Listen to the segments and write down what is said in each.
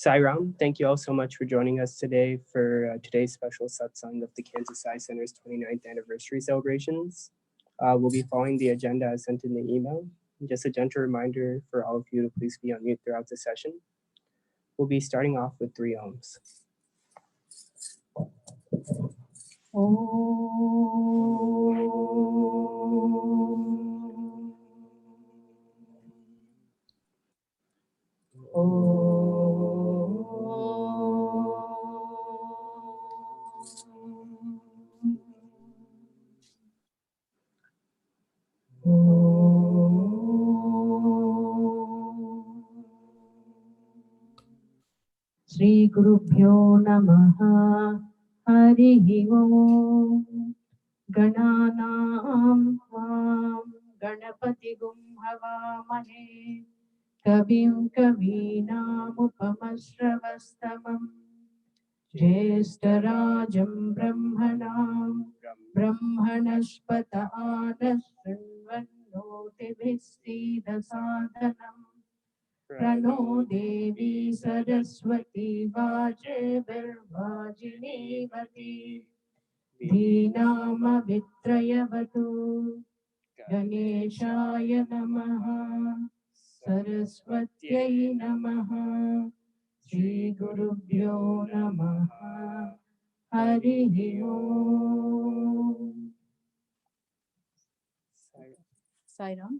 Sairam, thank you all so much for joining us today for today's special satsang of the Kansas Eye Center's 29th anniversary celebrations. We'll be following the agenda as sent in the email. Just a gentle reminder for all of you to please be on mute throughout the session. We'll be starting off with 3 ohms. Shri Gurubhyo Namaha Harihi Om Gananam Tvam Ganapati Gum Havamahe Kabim Kavinam Upamasravastamam Jyeshtarajam Brahmanam Brahmanashpatahanas Shrinvannoti Vistidasadhanam Prano Devi Saraswati Vajravirvajinevati Dhinama Vitrayavatu Ganeshaya Namaha Saraswatyai Namaha Shri Gurubhyo Namaha Harihi Om. Sairam.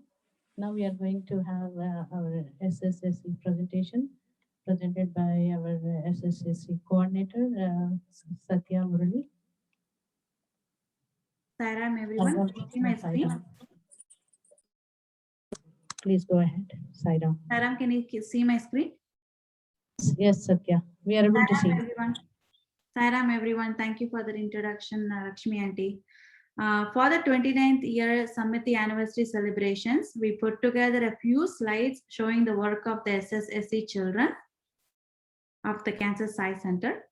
Now we are going to have our SSSC presentation presented by our SSSC coordinator, Satya Murali. Sairam, everyone. Can you see my screen? Please go ahead, Sairam. Sairam, can you see my screen? Yes, Satya. We are able to see. Everyone. Sairam, everyone. Thank you for the introduction, Lakshmi Aunty. For the 29th year Samiti anniversary celebrations, we put together a few slides showing the work of the SSSC children of the Kansas Eye Center.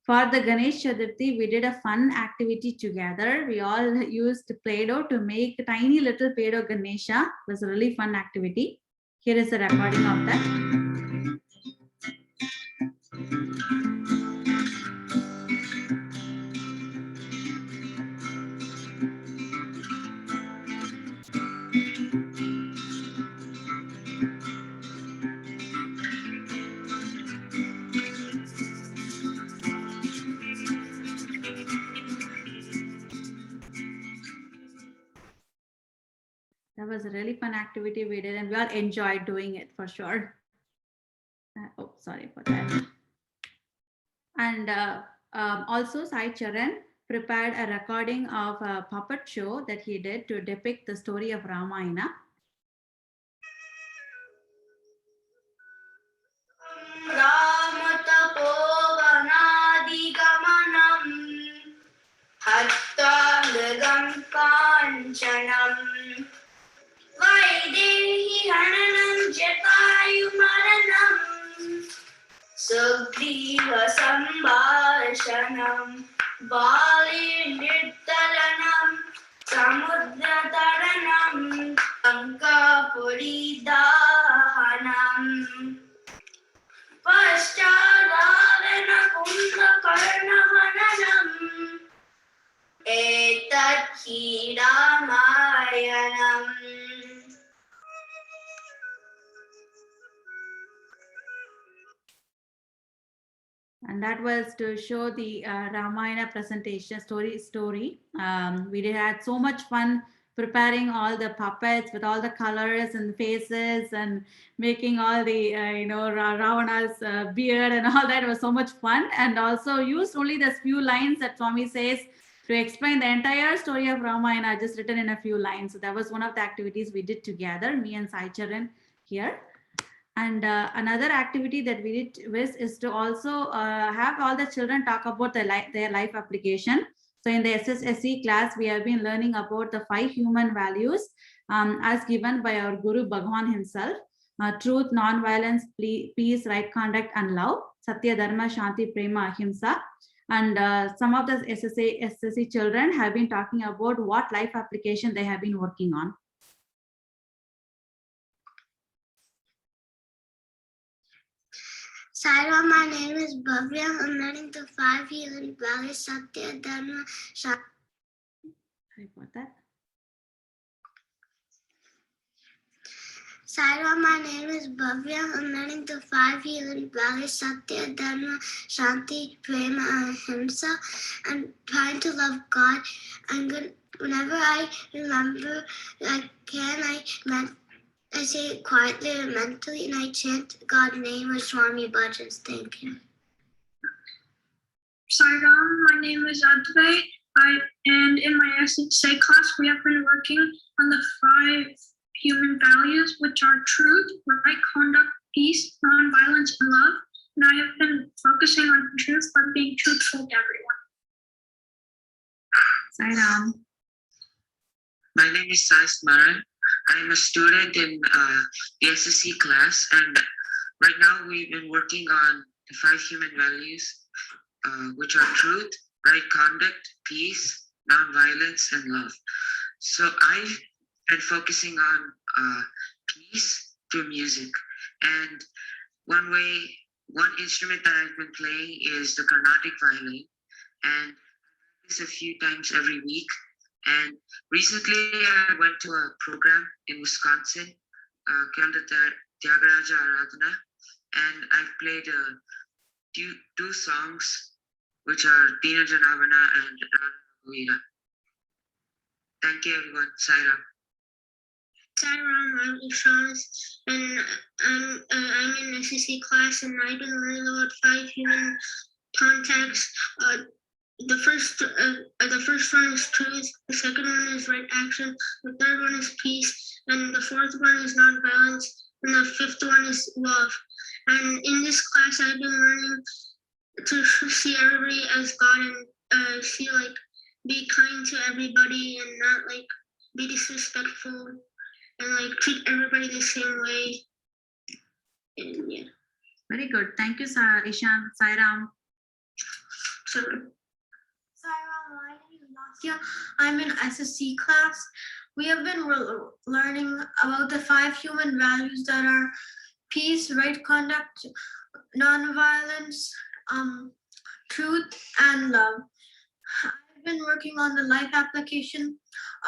For the Ganesh Chaturthi, we did a fun activity together. We all used Play-Doh to make a tiny little Play-Doh Ganesha. It was a really fun activity. Here is a recording of that. That was a really fun activity we did, and we all enjoyed doing it for sure. Oh, sorry for that. And also Sai Charan prepared a recording of a puppet show that he did to depict the story of Ramayana. Hattangam kanchanam Vaidehi hananam jatayu maranam Sugriva sambhashanam Bali nirtalanam Samudra taranam Lanka puridahanam Paschadavana kunda karnahananam Etat hi Ramayanam. And that was to show the Ramayana presentation story. We had so much fun preparing all the puppets with all the colors and faces and making all the Ravana's beard and all that. It was so much fun, and also used only the few lines that Swami says to explain the entire story of Ramayana, just written in a few lines. So that was one of the activities we did together, me and Sai Charan here. And another activity that we did is to also have all the children talk about their life application. So in the SSSC class, we have been learning about the 5 human values as given by our Guru Bhagwan himself. Truth, non-violence, peace, right conduct, and love. Satya, Dharma, Shanti, Prema, Ahimsa. And some of the SSSC children have been talking about what life application they have been working on. Sairam, my name is Bhavya. I'm learning the 5 healing values Satya, Dharma, Shanti. Sorry about that. Sairam, my name is Bhavya. I'm learning the 5 healing values Satya, Dharma, Shanti, Prema, and Ahimsa. I'm trying to love God. Whenever I remember I say it quietly and mentally, and I chant God's name or Swami Bhajans. Thank you. Sairam, my name is Advay, and in my essay class, we have been working on the 5 human values, which are truth, right conduct, peace, nonviolence, and love. And I have been focusing on truth by being truthful to everyone. Sairam. My name is Sai Smaran. I'm a student in the SSC class, and right now we've been working on the 5 human values, which are truth, right conduct, peace, nonviolence, and love. So I've been focusing on peace through music, and one instrument that I've been playing is the Carnatic violin, and I practice a few times every week. And recently, I went to a program in Wisconsin called the Tyagaraja Aradhana, and I've played two songs, which are Dina Janavana and Radha. Thank you, everyone. Sairam. Sairam, I'm Ishans, and I'm in SEC class, and I've been learning about 5 human contacts. The first one is truth, the second one is right action, the third one is peace, and the fourth one is nonviolence, and the fifth one is love. And in this class, I've been learning to see everybody as God and be kind to everybody and not be disrespectful and treat everybody the same way. And yeah. Very good. Thank you, Ishan. Sairam. So. Sairam, my name is Nastia. I'm in SSC class. We have been learning about the 5 human values that are peace, right conduct, nonviolence, truth, and love. I've been working on the life application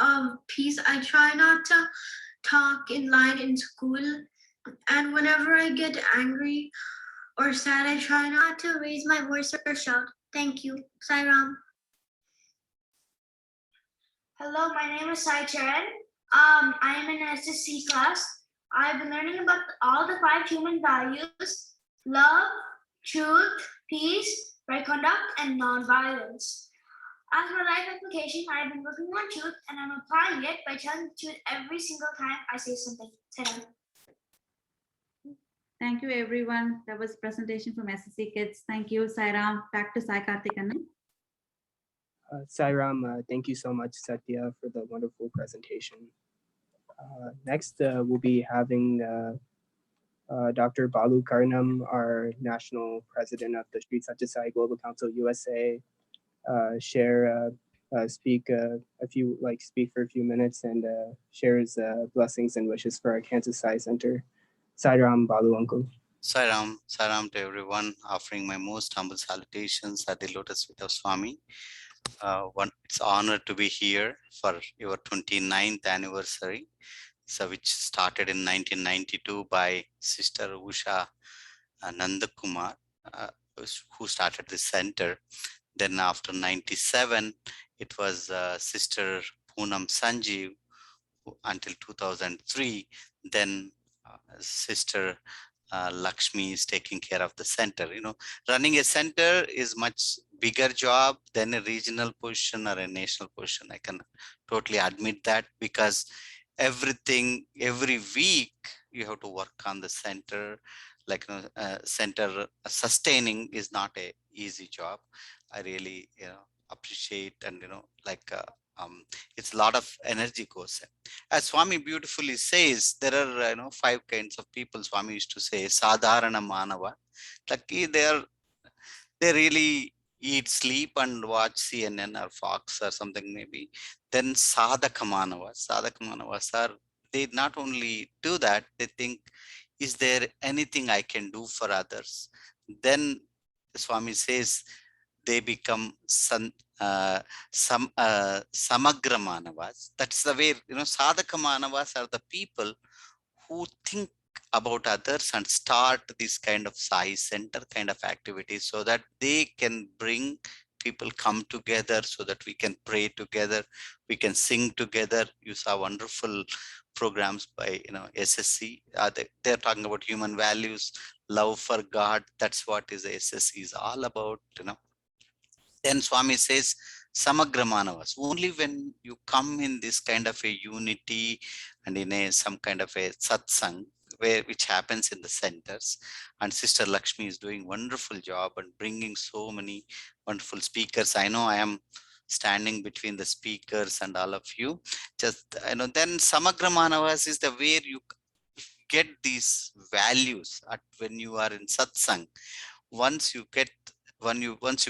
of peace. I try not to talk in line in school, and whenever I get angry or sad, I try not to raise my voice or shout. Thank you. Sairam. Hello, my name is Sai Charan. I am in SSC class. I've been learning about all the 5 human values: love, truth, peace, right conduct, and non-violence. As for life application, I've been working on truth, and I'm applying it by telling the truth every single time I say something. Sairam. Thank you, everyone. That was a presentation from SSC Kids. Thank you, Sairam. Back to Sai Karthikanan. Sairam, thank you so much, Satya, for the wonderful presentation. Next, we'll be having Dr. Balu Karnam, our National President of the Street Satyasai Global Council USA, speak for a few minutes and share his blessings and wishes for our Kansas Sai Center. Sairam, Balu Uncle. Sairam to everyone, offering my most humble salutations at the Lotus Feet of Swami. It's an honor to be here for your 29th anniversary, which started in 1992 by Sister Usha Nanda Kumar, who started the center. Then after 97, it was Sister Poonam Sanjeev until 2003. Then Sister Lakshmi is taking care of the center. Running a center is much bigger job than a regional position or a national position. I can totally admit that, because every week you have to work on the center. Center sustaining is not a easy job. I really appreciate, and it's a lot of energy goes in. As Swami beautifully says, there are 5 kinds of people. Swami used to say sadharana manava, they really eat, sleep, and watch CNN or Fox or something maybe. Then sadhaka manavas are, they not only do that, they think, is there anything I can do for others? Then Swami says they become samagra manavas. That's the way, sadhaka manavas are the people who think about others and start this kind of sai center kind of activities, so that they can bring people come together, so that we can pray together, we can sing together. You saw wonderful programs by SSC. They're talking about human values, love for God. That's what is SSC is all about. Then Swami says samagra manavas. Only when you come in this kind of a unity and in some kind of a satsang, which happens in the centers, and Sister Lakshmi is doing wonderful job and bringing so many wonderful speakers. I know I am standing between the speakers and all of you. Just then samagra manavas is the where you get these values when you are in satsang. Once you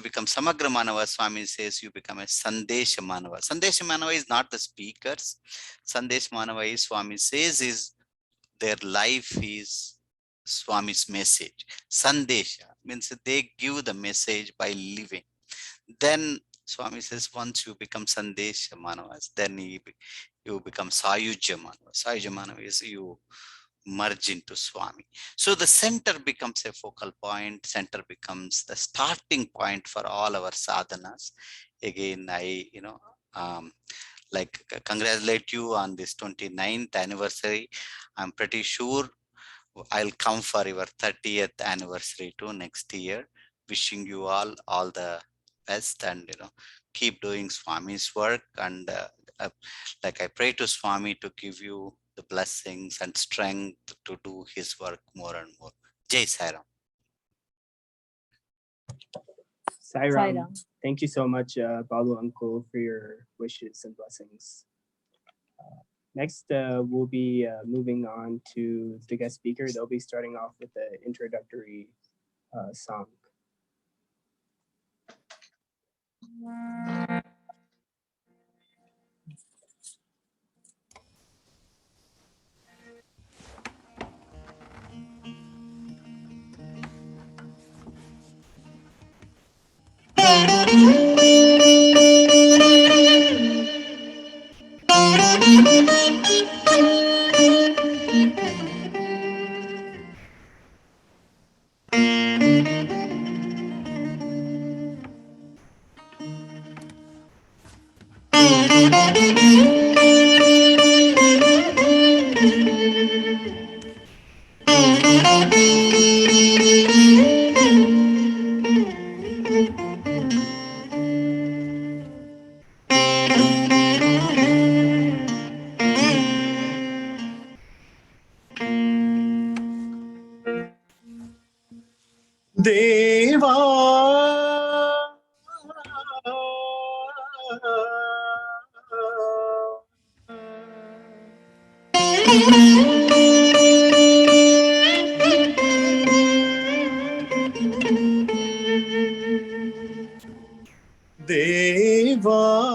become Samagra Manava, Swami says you become a Sandesh Manava. Sandesh Manava is not the speakers. Sandesh Manava is, Swami says, is their life is Swami's message. Sandesha means they give the message by living. Then Swami says, once you become Sandesha Manavas, then you become Sayuja Manava. Sayuja Manava is you merge into Swami. So the center becomes a focal point, center becomes the starting point for all our sadhanas. Again, I, congratulate you on this 29th anniversary. I'm pretty sure I'll come for your 30th anniversary too next year. Wishing you all the best, and keep doing Swami's work. And I pray to Swami to give you the blessings and strength to do his work more and more. Jai Sai Ram. Sai Ram. Ram. Thank you so much, Balu Uncle, for your wishes and blessings. Next, we'll be moving on to the guest speaker. They'll be starting off with the introductory song. Deva Deva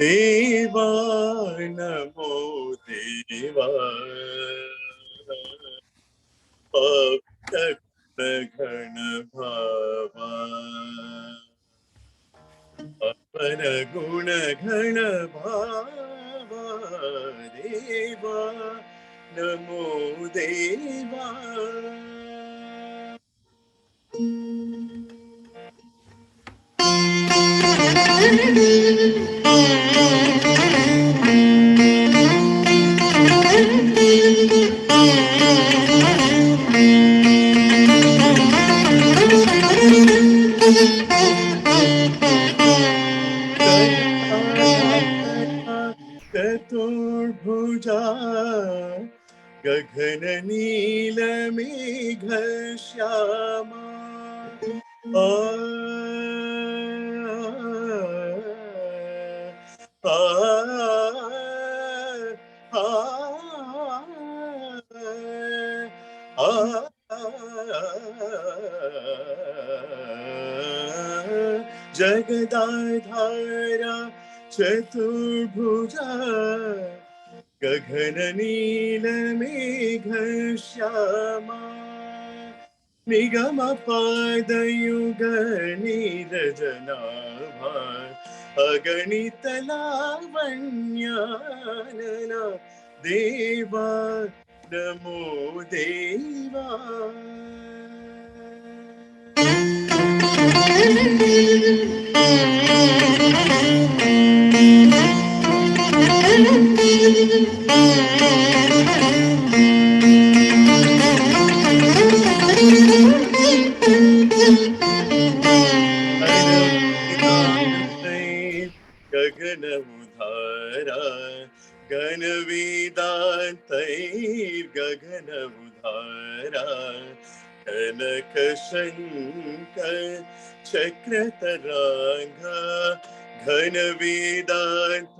Deva Namo Deva Gana Bhava Apana Guna Gana Bhava Deva Namo Deva गगन नील मेघ श्यामा आ आ जगदाधारा चतुर्भुजा गगन नील मेघ श्यामा निगम पादयुग नीरजनाभा अगणित लावण्यानना देवा नमो देवा गगन उधारा गण वेदान्तैर्गगन उधारा कनक शङ्कर चक्रतराङ्गा घन वेदान्तैर्गगन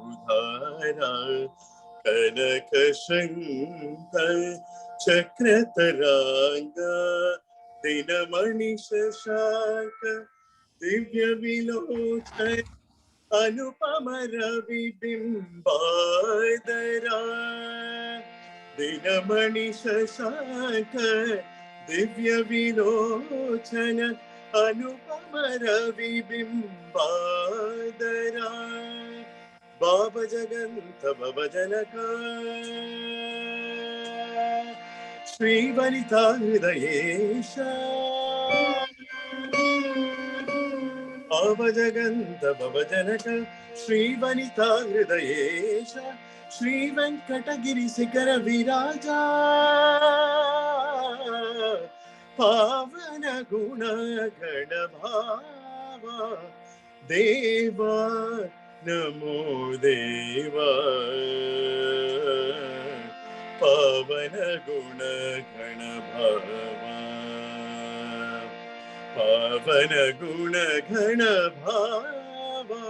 उधारा कनक शङ्कर चक्रतराङ्गा दिनमणि शशांक दिव्य विलोचन अनुपम रवि बिंबादरा दिनमणि शशांक दिव्य विलोचन अनुपम रवि बिंबादरा बाब जगन्त भव जनका श्रीवनिता हृदयेश भवजगन्त भवजनक श्रीवनिता हृदयेश श्रीवेङ्कटगिरिशिखर विराजा पावन गुण गण भावा देवा नमो देवा पावन गुण गण भावा पावन गुण घन भावा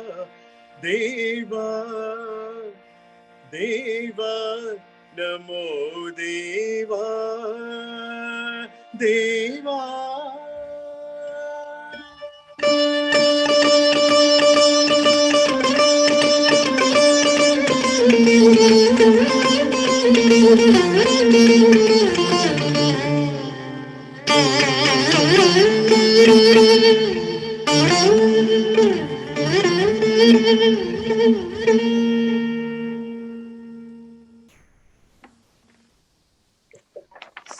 देवा देवा नमो देवा देवा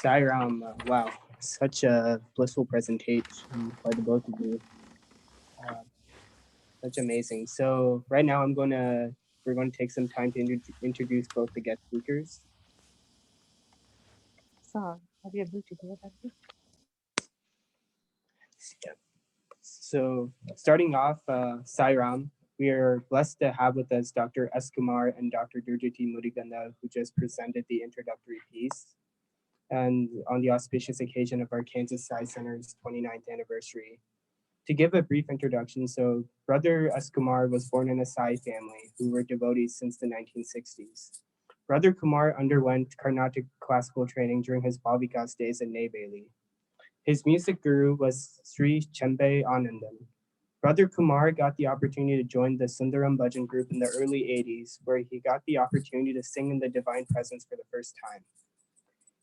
Sairam, wow, such a blissful presentation by the both of you. Such amazing. So right now we're going to take some time to introduce both the guest speakers. So, are you able to do that? Yeah. So starting off, Sairam, we are blessed to have with us Dr. S. Kumar and Dr. Dhurjati Mudigonda, who just presented the introductory piece. And on the auspicious occasion of our Kansas Science Center's 29th anniversary. To give a brief introduction, so Brother S. Kumar was born in a Sai family who were devotees since the 1960s. Brother Kumar underwent Carnatic classical training during his Bhavikas days in Neyveli. His music guru was Sri Chembe Anandan. Brother Kumar got the opportunity to join the Sundaram Bhajan group in the early 80s, where he got the opportunity to sing in the Divine Presence for the first time.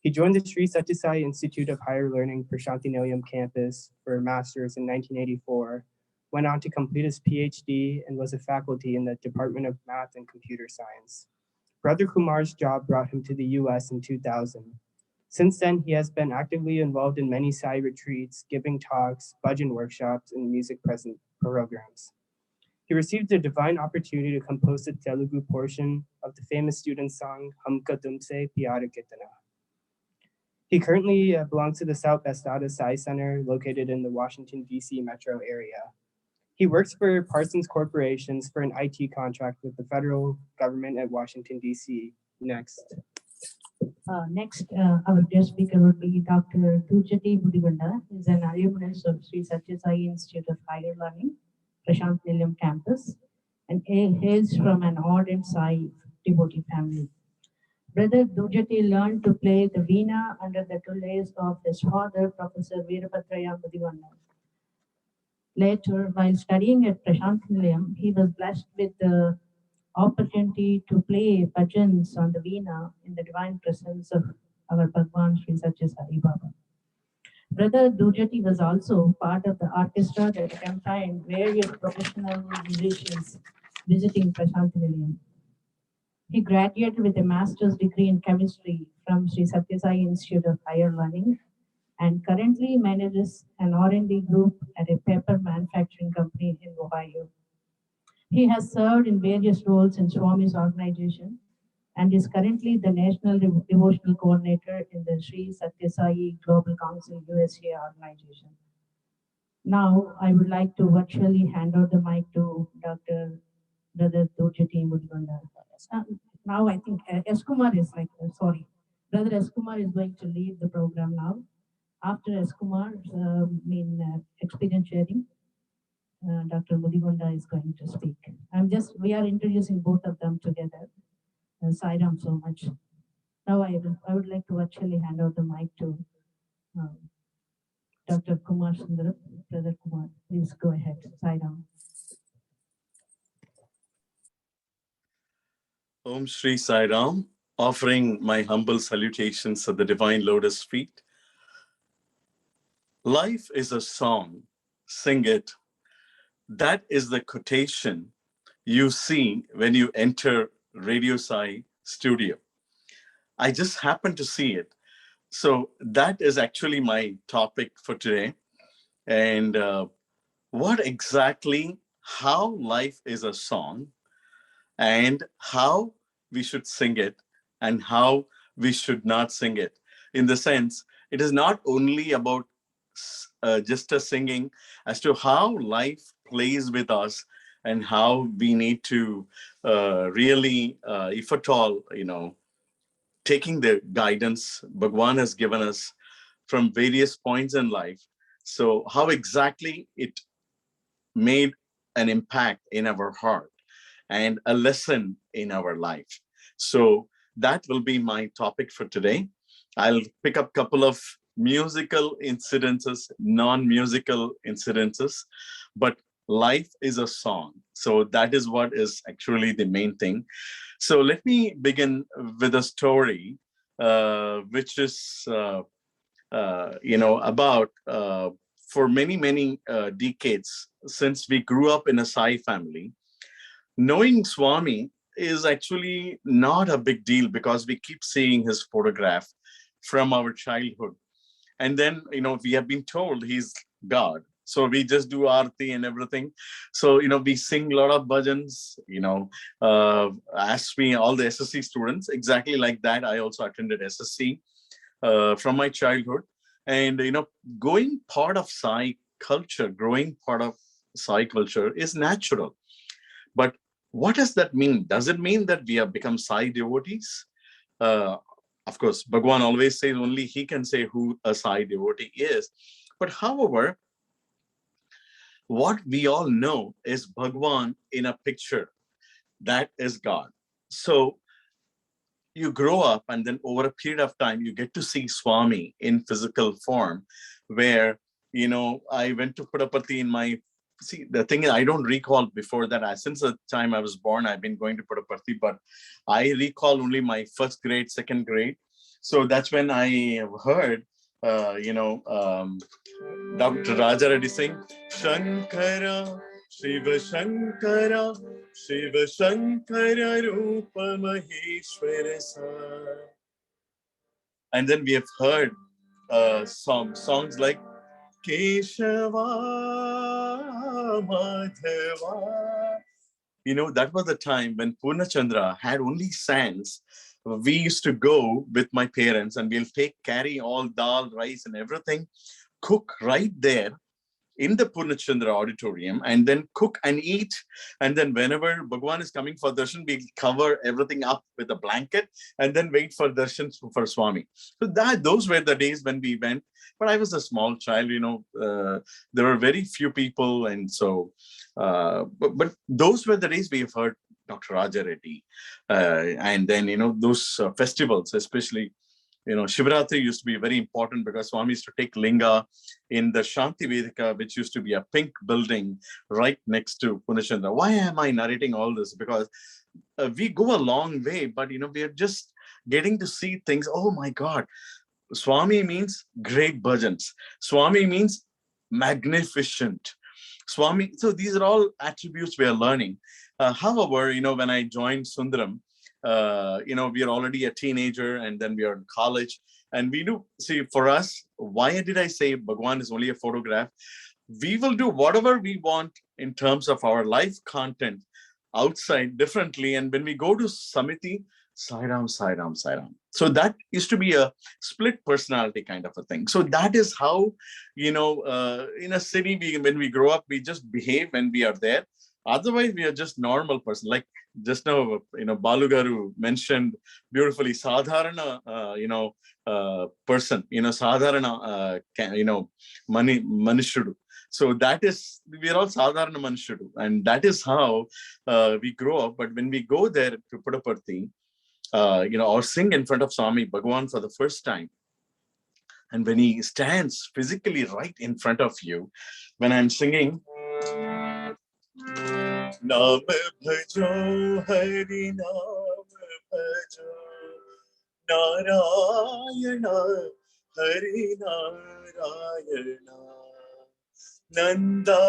He joined the Sri Satyasai Institute of Higher Learning Prashanthi Nilayam campus for a master's in 1984, went on to complete his PhD and was a faculty in the Department of Math and Computer Science. Brother Kumar's job brought him to the US in 2000. Since then, he has been actively involved in many Sai retreats, giving talks, bhajan workshops, and music present programs. He received the divine opportunity to compose the Telugu portion of the famous student song, Humka Tumse Pyara Kitana. He currently belongs to the South Estada Sai Center, located in the Washington, D.C. metro area. He works for Parsons Corporations for an IT contract with the federal government at Washington, D.C., Next. Next, our guest speaker would be Dr. Dhurjati Mudigonda. He is an alumnus of Sri Satya Sai Institute of Higher Learning, Prashant Nilayam campus, and hails from an ardent Sai devotee family. Brother Dhurjati learned to play the veena under the tutelage of his father, Professor Veerapatraya Mudigonda. Later, while studying at Prashant Nilayam, he was blessed with the opportunity to play bhajans on the veena in the divine presence of our Bhagwan Sri Satya Sai Baba. Brother Dhurjati was also part of the orchestra that accompanied various professional musicians visiting Prashant Nilayam. He graduated with a master's degree in chemistry from Sri Satya Sai Institute of Higher Learning and currently manages an R&D group at a paper manufacturing company in Ohio. He has served in various roles in Swami's organization and is currently the National Devotional Coordinator in the Sri Satya Sai Global Council USA organization. Now, I would like to virtually hand over the mic to Dr. Brother Dhurjati Mudigonda. Now, I think S. Kumar is Brother S. Kumar is going to lead the program now. After S. Kumar's experience sharing, Dr. Mudigonda is going to speak. We are introducing both of them together. Sairam so much. Now I would like to actually hand over the mic to Dr. Kumar Sundaram. Brother Kumar, please go ahead. Sairam. Om Shri Sai Ram, offering my humble salutations at the divine lotus feet. Life is a song, sing it. That is the quotation you see when you enter Radio Sai studio. I just happened to see it. So that is actually my topic for today. And what exactly, how life is a song and how we should sing it and how we should not sing it. In the sense, it is not only about just a singing as to how life plays with us and how we need to really, if at all, taking the guidance Bhagwan has given us from various points in life. So how exactly it made an impact in our heart and a lesson in our life. So that will be my topic for today. I'll pick up a couple of musical incidences, non-musical incidences, but life is a song. So that is what is actually the main thing. So let me begin with a story, which is, about for many decades since we grew up in a Sai family. Knowing Swami is actually not a big deal because we keep seeing his photograph from our childhood. And then, we have been told he's God. So we just do aarti and everything. So, we sing a lot of bhajans, as all the SSC students, exactly like that. I also attended SSC from my childhood. And, growing part of Sai culture is natural. But what does that mean? Does it mean that we have become Sai devotees? Of course, Bhagwan always says only he can say who a Sai devotee is. But however, what we all know is Bhagwan in a picture. That is God. So you grow up and then over a period of time, you get to see Swami in physical form where, I went to Puttaparthi the thing is, I don't recall before that. Since the time I was born, I've been going to Puttaparthi, but I recall only my first grade, second grade. So that's when I heard, Dr. Raja Reddy sing, Shankara, Shiva Shankara, Shiva Shankara Rupa Maheshwara Sa. And then we have heard songs like Keshava Madhava. That was the time when Purnachandra had only sands. We used to go with my parents and we'll carry all dal, rice and everything, cook right there in the Purnachandra auditorium and then cook and eat. And then whenever Bhagwan is coming for darshan, we cover everything up with a blanket and then wait for darshan for Swami. So those were the days when we went. But I was a small child, there were very few people. And so, but those were the days we have heard Dr. Raja Reddy. And then, those festivals, especially, Shivratri used to be very important because Swami used to take Linga in the Shanti Vedika, which used to be a pink building right next to Punachandra. Why am I narrating all this? Because we go a long way, but, we are just getting to see things. Oh my God. Swami means great bhajans. Swami means magnificent. Swami. So these are all attributes we are learning. However, when I joined Sundaram, we are already a teenager and then we are in college. And we do see, for us, why did I say Bhagwan is only a photograph? We will do whatever we want in terms of our life content outside differently. And when we go to Samiti, Sairam, Sairam, Sairam. So that used to be a split personality kind of a thing. So that is how, in a city, when we grow up, we just behave when we are there. Otherwise, we are just normal person. Like just now, Balugaru mentioned beautifully, sadharana, person, sadharana, manishudu. So that is, we are all sadharana manishudu. And that is how we grow up. But when we go there to Puttaparthi, or sing in front of Swami Bhagwan for the first time, and when he stands physically right in front of you, when I'm singing, Naam bhajo Hari Naam bhajo Narayana Hari Narayana Nanda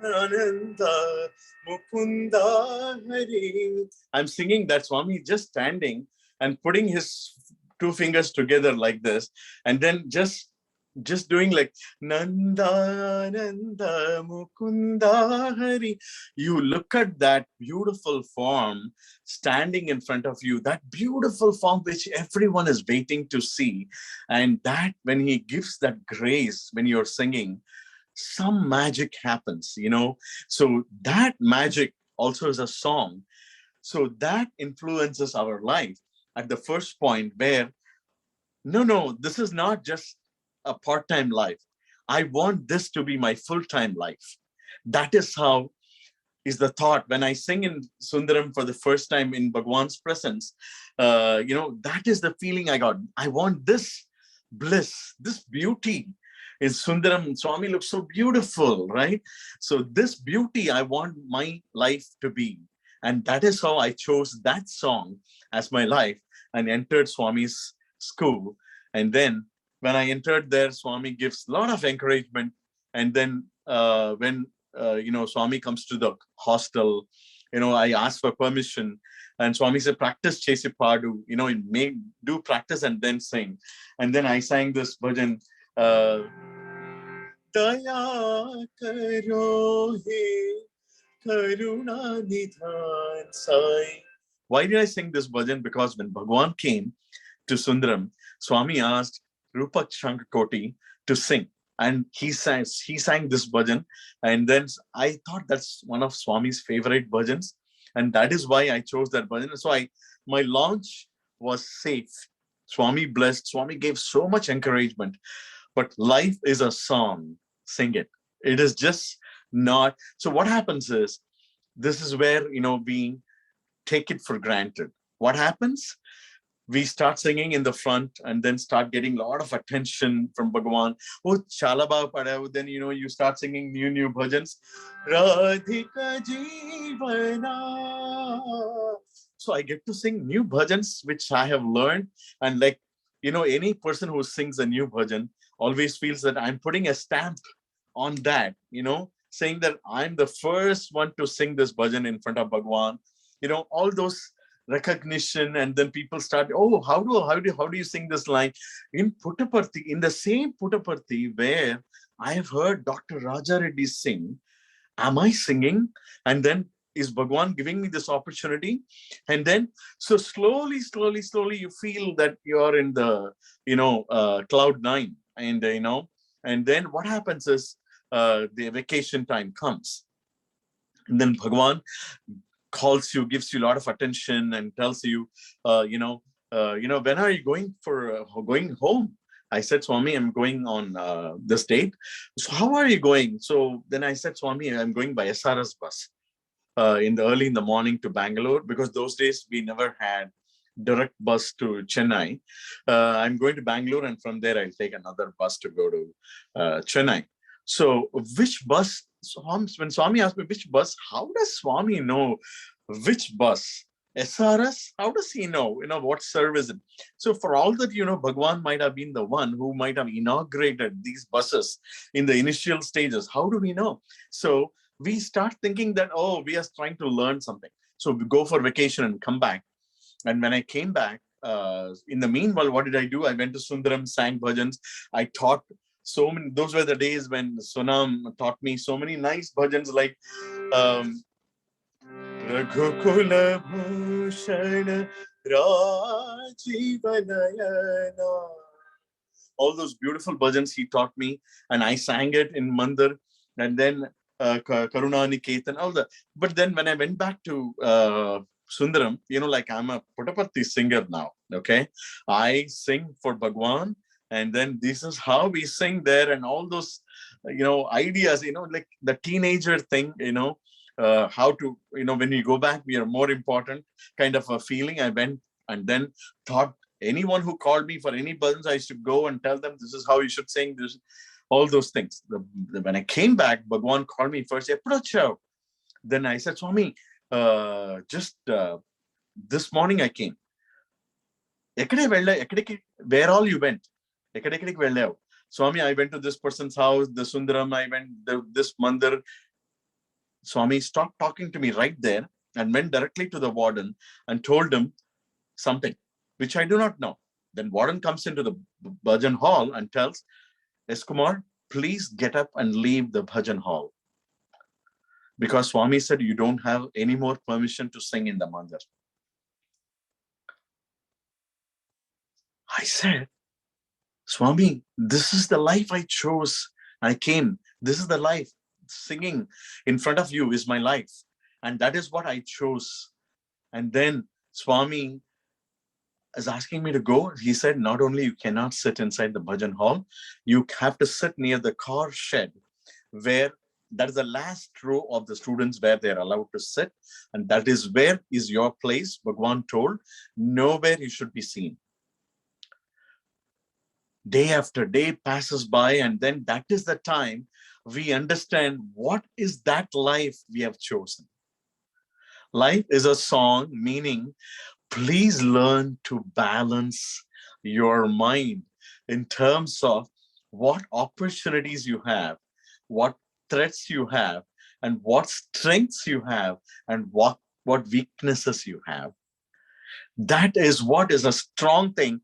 Ananda Mukunda Hari. I'm singing that. Swami just standing and putting his two fingers together like this, and then just doing like Nanda Nanda Mukunda Hari. You look at that beautiful form standing in front of you, that beautiful form which everyone is waiting to see. And that when he gives that grace, when you're singing, some magic happens, So that magic also is a song. So that influences our life at the first point where, no, this is not just a part-time life. I want this to be my full-time life. That is how is the thought. When I sing in Sundaram for the first time in Bhagwan's presence, that is the feeling I got. I want this bliss, this beauty. In Sundaram, Swami looks so beautiful, right? So this beauty, I want my life to be. And that is how I chose that song as my life and entered Swami's school. And then when I entered there, Swami gives a lot of encouragement. And then when, Swami comes to the hostel, I asked for permission. And Swami said, practice Chesi Padu, may do practice and then sing. And then I sang this bhajan, Daya karo he karuna nidhan sai. Why did I sing this bhajan? Because when Bhagwan came to Sundaram, Swami asked Rupak Shankakoti to sing. And he sang this bhajan. And then I thought that's one of Swami's favorite bhajans. And that is why I chose that bhajan. So my launch was safe. Swami blessed. Swami gave so much encouragement. But life is a song. Sing it. It is just not. So what happens is, this is where, we take it for granted. What happens? We start singing in the front and then start getting a lot of attention from Bhagwan. Oh, Chalaba Padav. Then, you start singing new bhajans. Radhika Jeevana. So I get to sing new bhajans, which I have learned. And like, any person who sings a new bhajan always feels that I'm putting a stamp on that, saying that I'm the first one to sing this bhajan in front of Bhagwan, all those recognition. And then people start, oh, how do you sing this line in Puttaparthi, in the same Puttaparthi where I have heard Dr. Raja Reddy sing? Am I singing? And then is Bhagwan giving me this opportunity? And then, so slowly, you feel that you're in the, cloud nine. And, and then what happens is the vacation time comes. And then Bhagwan calls you, gives you a lot of attention and tells you, when are you going going home? I said, Swami, I'm going on this date. So how are you going? So then I said, Swami, I'm going by SRS bus early in the morning to Bangalore, because those days we never had direct bus to Chennai. I'm going to Bangalore, and from there I'll take another bus to go to Chennai. So which bus? When Swami asked me which bus, how does Swami know which bus? SRS? How does he know? What service? So for all that, Bhagwan might have been the one who might have inaugurated these buses in the initial stages. How do we know? So we start thinking that, oh, we are trying to learn something. So we go for vacation and come back. And when I came back, in the meanwhile, what did I do? I went to Sundaram, sang bhajans. I taught so many. Those were the days when Sonam taught me so many nice bhajans like Raghukula Bhushan Rajivanayana. All those beautiful bhajans he taught me, and I sang it in Mandir, and then Karuna Niketan, all that. But then when I went back to Sundaram, I'm a Puttaparthi singer now, okay? I sing for Bhagwan, and then this is how we sing there, and all those, ideas, like the teenager thing, how to, when we go back, we are more important kind of a feeling. I went and then thought anyone who called me for any bhajans, I should go and tell them this is how you should sing this, all those things. When I came back, Bhagwan called me first. Then I said, Swami, just this morning I came. Where all you went? Swami, I went to this person's house, the Sundaram, I went this mandir. Swami stopped talking to me right there and went directly to the warden and told him something which I do not know. Then warden comes into the bhajan hall and tells, S. Kumar, please get up and leave the bhajan hall. Because Swami said you don't have any more permission to sing in the mandir. I said, Swami, this is the life I chose. I came. This is the life. Singing in front of you is my life. And that is what I chose. And then Swami is asking me to go. He said, not only you cannot sit inside the bhajan hall, you have to sit near the car shed, where that is the last row of the students where they're allowed to sit. And that is where is your place. Bhagwan told, nowhere you should be seen. Day after day passes by, and then that is the time we understand what is that life we have chosen. Life is a song, meaning please learn to balance your mind in terms of what opportunities you have, what threats you have, and what strengths you have, and what weaknesses you have. That is what is a strong thing.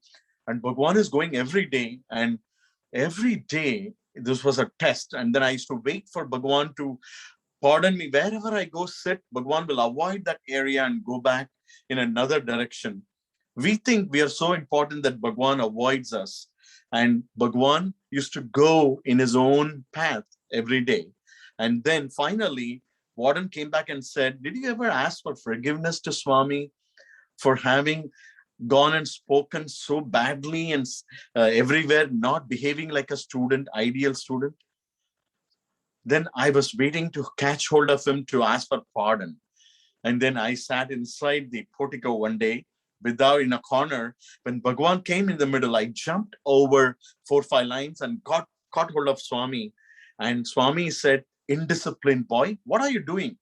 And Bhagwan is going every day, and every day this was a test. And then I used to wait for Bhagwan to pardon me. Wherever I go sit, Bhagwan will avoid that area and go back in another direction. We think we are so important that Bhagwan avoids us. And Bhagwan used to go in his own path every day. And then finally, Warden came back and said, did you ever ask for forgiveness to Swami for having gone and spoken so badly and everywhere, not behaving like a student, ideal student? Then I was waiting to catch hold of him to ask for pardon. And then I sat inside the portico one day without in a corner. When Bhagwan came in the middle, I jumped over 4 or 5 lines and caught hold of Swami. And Swami said, indisciplined boy, what are you doing?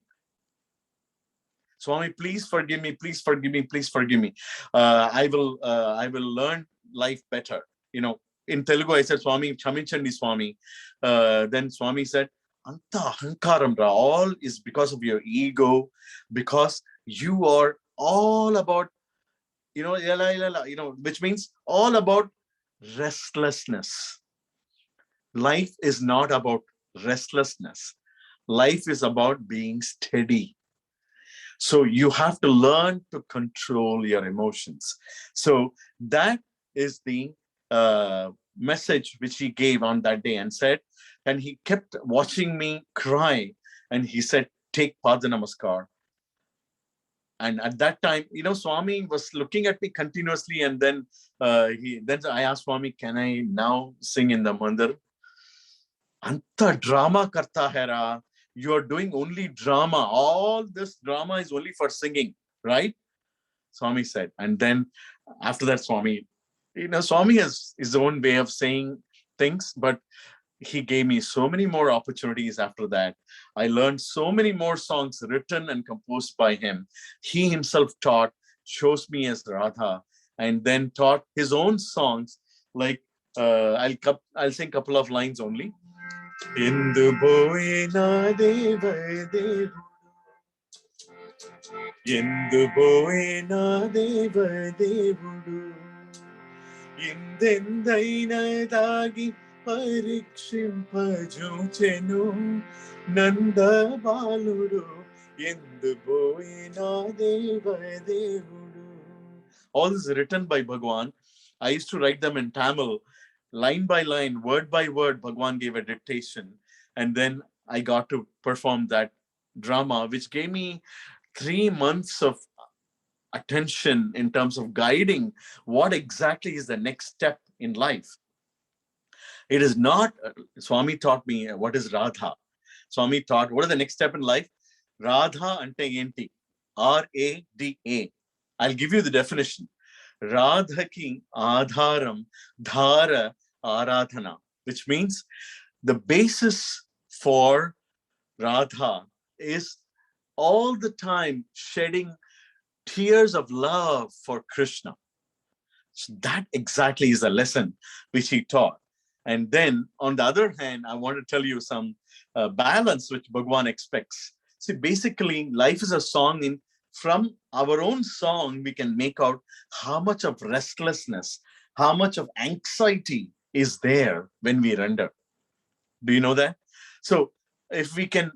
Swami, please forgive me, please forgive me, please forgive me. I will learn life better. In Telugu, I said, Swami, Chamichandi Swami. Then Swami said, Anta Hankaram, all is because of your ego, because you are all about, which means all about restlessness. Life is not about restlessness. Life is about being steady. So you have to learn to control your emotions. So that is the message which he gave on that day and said, and he kept watching me cry. And he said, take Pada Namaskar. And at that time, Swami was looking at me continuously. And then I asked Swami, can I now sing in the mandir? Anta drama karta hera. You are doing only drama. All this drama is only for singing, right? Swami said. And then after that, Swami has his own way of saying things, but he gave me so many more opportunities after that. I learned so many more songs written and composed by him. He himself taught, chose me as Radha, and then taught his own songs. Like I'll sing a couple of lines only. Indu boina deva devu, Indu boina deva devudu, Indendainadagi Parikshimpajunchenu Nanda Baludu Indu boina deva devudu. All this is written by Bhagwan. I used to write them in Tamil, line by line, word by word. Bhagwan gave a dictation, and then I got to perform that drama, which gave me 3 months of attention in terms of guiding what exactly is the next step in life. It is not, Swami taught me what is Radha. Swami taught what is the next step in life. Radha ante enti, R-A-D-A. I'll give you the definition. Radhaki adharam dhara aradhana, which means the basis for Radha is all the time shedding tears of love for Krishna. So that exactly is the lesson which he taught. And then on the other hand, I want to tell you some balance which Bhagwan expects. See, basically life is a song. From our own song, we can make out how much of restlessness, how much of anxiety is there when we render. Do you know that? So if we can,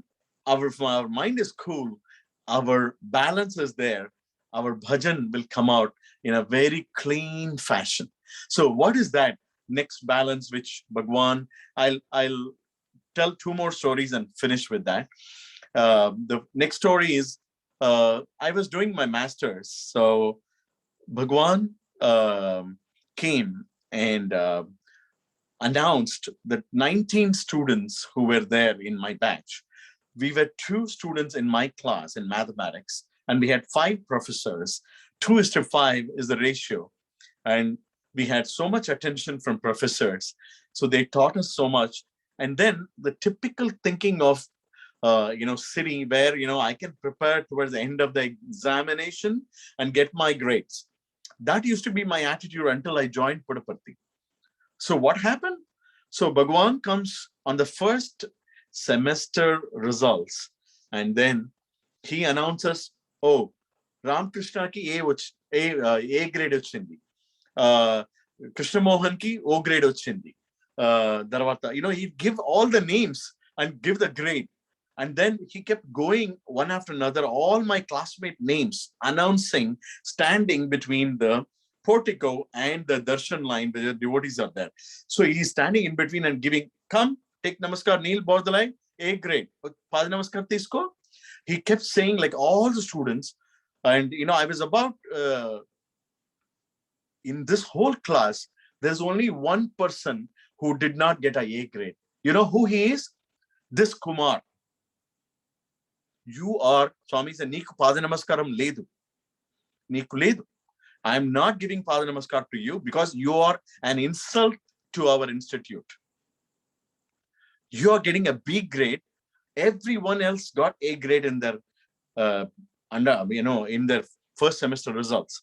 our mind is cool, our balance is there, our bhajan will come out in a very clean fashion. So what is that next balance which Bhagwan, I'll tell 2 more stories and finish with that. The next story is, I was doing my master's. So Bhagwan came and announced that 19 students who were there in my batch. We were 2 students in my class in mathematics, and we had 5 professors. 2:5 is the ratio. And we had so much attention from professors. So they taught us so much. And then the typical thinking of city where, I can prepare towards the end of the examination and get my grades. That used to be my attitude until I joined Puttaparthi. So what happened? So Bhagwan comes on the first semester results, and then he announces, oh, Ramakrishna ki A grade ochindi. Krishna Mohan ki O grade ochindi. Darvata, he'd give all the names and give the grade. And then he kept going one after another, all my classmate names, announcing, standing between the portico and the darshan line where the devotees are there. So he's standing in between and giving, come, take namaskar, kneel, board the line, A grade. Pada namaskar tisko. He kept saying like all the students. And, I was about, in this whole class, there's only one person who did not get a grade. You know who he is? This Kumar. You are, Swami said, Niku Pada Namaskaram ledu. Niku ledu. I am not giving Pada Namaskar to you because you are an insult to our institute. You are getting a B grade. Everyone else got A grade in their in their first semester results.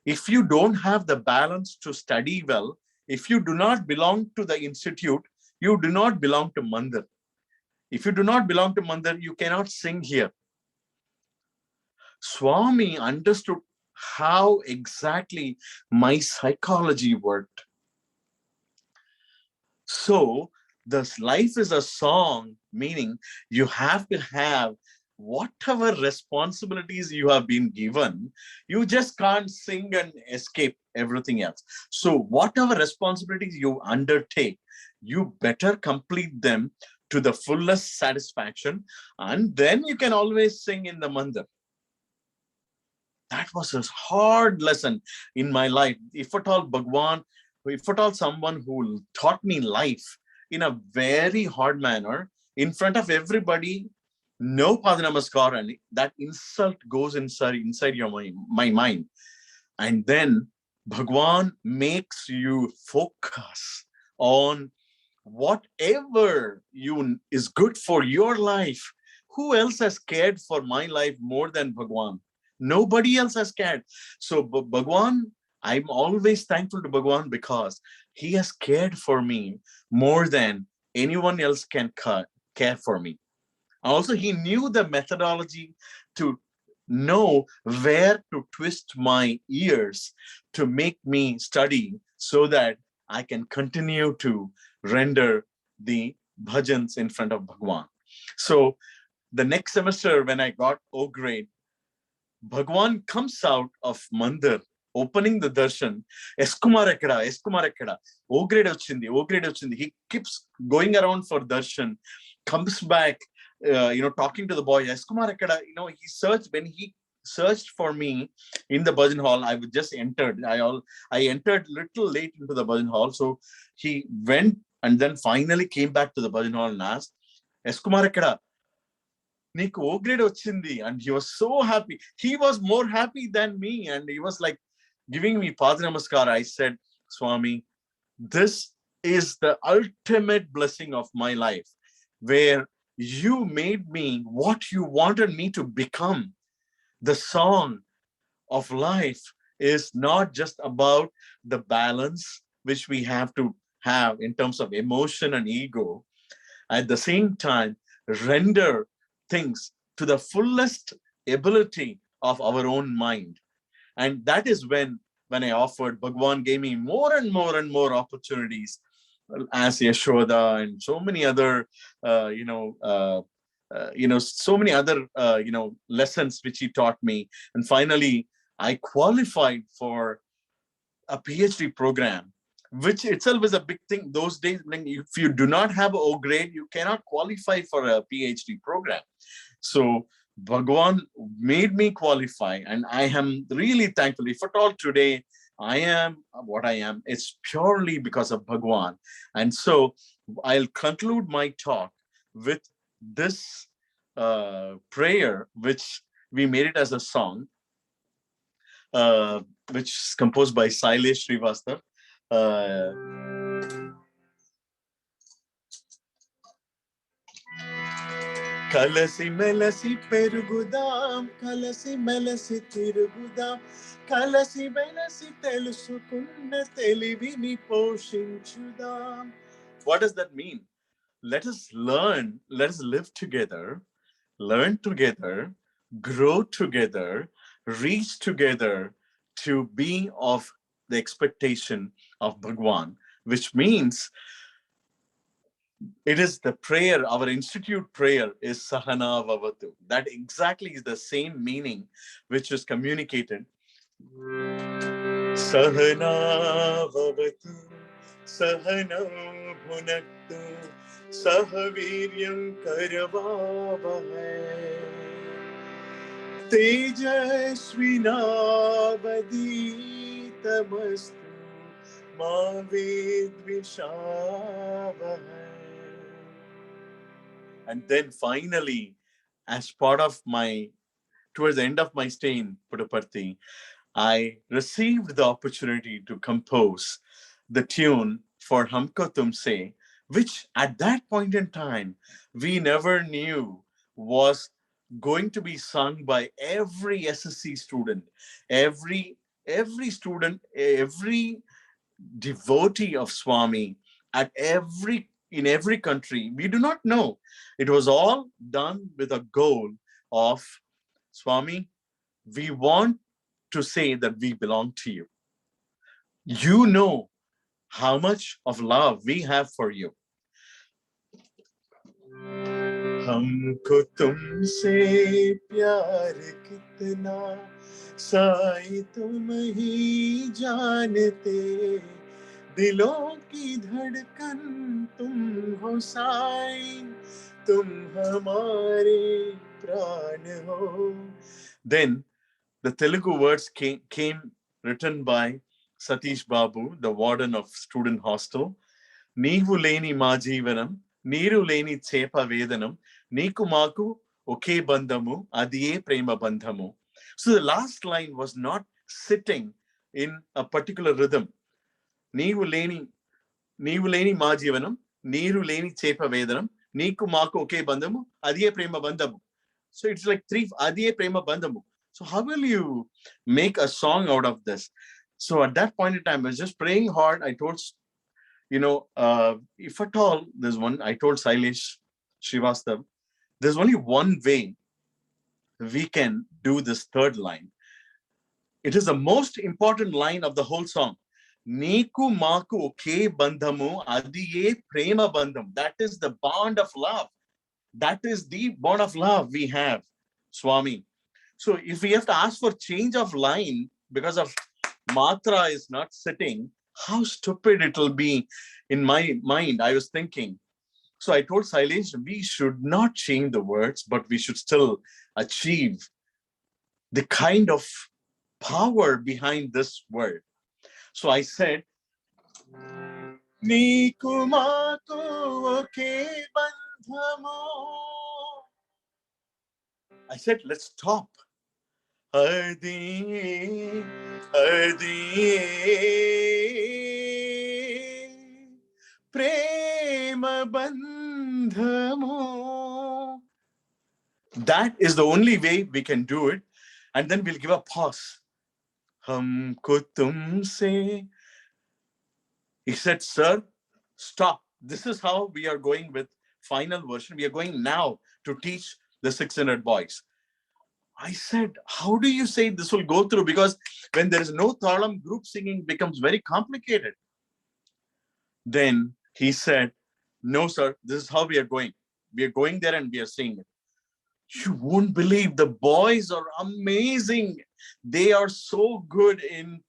If you don't have the balance to study well, if you do not belong to the institute, you do not belong to Mandir. If you do not belong to Mandir, you cannot sing here. Swami understood how exactly my psychology worked. So this life is a song, meaning you have to have whatever responsibilities you have been given, you just can't sing and escape everything else. So whatever responsibilities you undertake, you better complete them to the fullest satisfaction, and then you can always sing in the mandir. That was a hard lesson in my life. If at all Bhagwan, if at all someone who taught me life in a very hard manner, in front of everybody, no Padanamaskar, and that insult goes inside your mind, my mind. And then Bhagwan makes you focus on whatever is good for your life. Who else has cared for my life more than Bhagwan? Nobody else has cared. So Bhagwan, I'm always thankful to Bhagwan because he has cared for me more than anyone else can care for me. Also, he knew the methodology to know where to twist my ears to make me study so that I can continue to render the bhajans in front of Bhagwan. So the next semester when I got O grade, Bhagwan comes out of Mandir, opening the darshan. Eskumar ekkada, O grade ochindi. He keeps going around for darshan, comes back, talking to the boy. Eskumar ekkada, he searched. When he searched for me in the bhajan hall, I just entered. I entered little late into the bhajan hall, so he went and then finally came back to the bhajan hall and asked, Eskumar ekkada, Niku O grade ochindi, and he was so happy. He was more happy than me, and he was like giving me Padanamaskar. I said, Swami, this is the ultimate blessing of my life, where you made me what you wanted me to become. The song of life is not just about the balance which we have to have in terms of emotion and ego. At the same time, render things to the fullest ability of our own mind. And that is when I offered, Bhagwan gave me more and more opportunities as Yashoda and so many other, so many other, lessons which he taught me. And finally, I qualified for a PhD program, which itself is a big thing those days. If you do not have O grade, you cannot qualify for a PhD program. So Bhagwan made me qualify, and I am really thankful. If at all today I am what I am, it's purely because of Bhagwan. And so I'll conclude my talk with this prayer, which we made it as a song, which is composed by Sailesh Srivastav. కలసి మెలసి పెరుగుదాం, కలసి మెలసి తిరుగుదాం, కలసి మెలసి తెలుసుకున్న తెలివిని పోషించుదాం. What does that mean? Let us learn, let us live together, learn together, grow together, reach together to be of the expectation of Bhagwan, which means it is the prayer, our institute prayer is Sahana Vavatu. That exactly is the same meaning which is communicated. Sahana Vavatu, Sahana Bhunaktu, Sahaviryam Karavavahai, Tejasvinavaditamastu, Ma Vidvishavahai. And then finally, as part of towards the end of my stay in Puttaparthi, I received the opportunity to compose the tune for Humko Tumse, which at that point in time, we never knew was going to be sung by every SSC student, every student, every devotee of Swami in every country. We do not know. It was all done with a goal of Swami, we want to say that we belong to you. You know how much of love we have for you. हमको तुमसे प्यार कितना साई तुम ही जानते दिलों की धड़कन तुम हो साई तुम हमारे प्राण हो. Then the Telugu words came written by Satish Babu, the warden of student hostel. నీవు లేని మా జీవనం నీరు లేని చేప వేదనం నీకు మాకు ఒకే బంధము అది ఏ ప్రేమ బంధము. So the last line was not sitting in a particular rhythm. నీవు లేని మా జీవనం నీరు లేని చేప వేదనం నీకు మాకు ఒకే బంధము అది ఏ ప్రేమ బంధము. So it's like three అది ఏ ప్రేమ బంధము. So how will you make a song out of this? So at that point in time I was just praying hard. I told if at all there's one, I told Sailesh Srivastav, there's only one way we can do this third line. It is the most important line of the whole song. Neeku maaku oke bandhamu adi ye prema bandham. That is the bond of love. That is the bond of love we have, Swami. So if we have to ask for change of line because of matra is not sitting, how stupid it will be. In my mind, I was thinking. So I told Sailesh, we should not change the words, but we should still achieve the kind of power behind this word. So I said, Neeku maaku oke bandhamu. I said, let's stop. Adi prema bandhamu. That is the only way we can do it. And then we'll give a pause. Humko tumse. He said, sir, stop. This is how we are going with final version. We are going now to teach the 600 boys. I said, how do you say this will go through? Because when there is no thalam, group singing becomes very complicated. Then he said, no, sir, this is how we are going. We are going there and we are singing it. You won't believe, the boys are amazing. They are so good in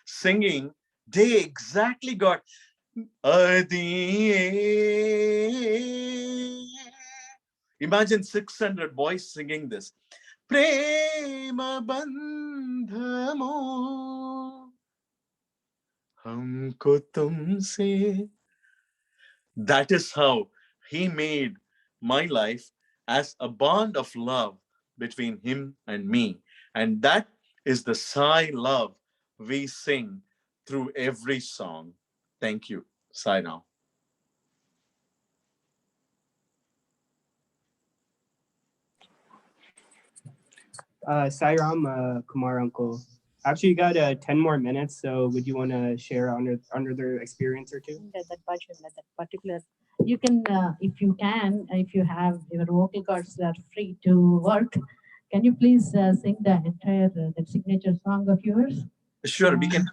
singing. They exactly got imagine 600 boys singing this. Prema bandhamo humko tumse. That is how he made my life as a bond of love between him and me. And that is the Sai love we sing through every song. Thank you. Sai now. Sairam, Kumar uncle. Actually, you got 10 more minutes, so would you want to share another experience or two? That particular, you can, if you have your vocal cords that are free to work, can you please sing the entire that signature song of yours? Sure, we can.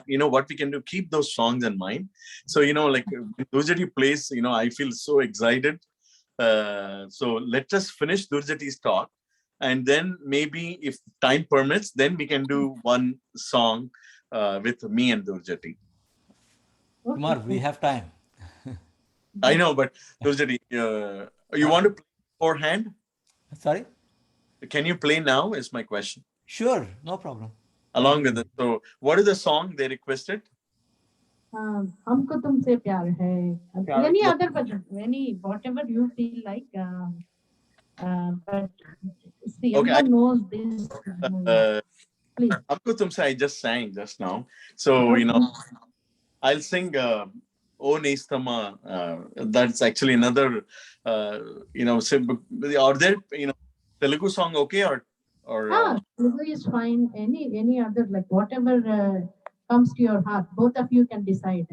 You know what we can do? Keep those songs in mind. So like when Dhurjati plays, I feel so excited. So let us finish Dhurjati's talk. And then maybe if time permits, then we can do one song with me and Dhurjati. Kumar, we have time. I know, but Dhurjati, you want to play beforehand? Sorry? Can you play now is my question. Sure, no problem. Along with it. So what is the song they requested? Humko tumse pyar hai. Any other version, whatever you feel like. But see, Okay, everyone knows this. Please. Humko tumse I just sang just now. So, I'll sing O Nestama. That's actually another, are there, Telugu song okay or Telugu is fine. Any other, like whatever comes to your heart. Both of you can decide.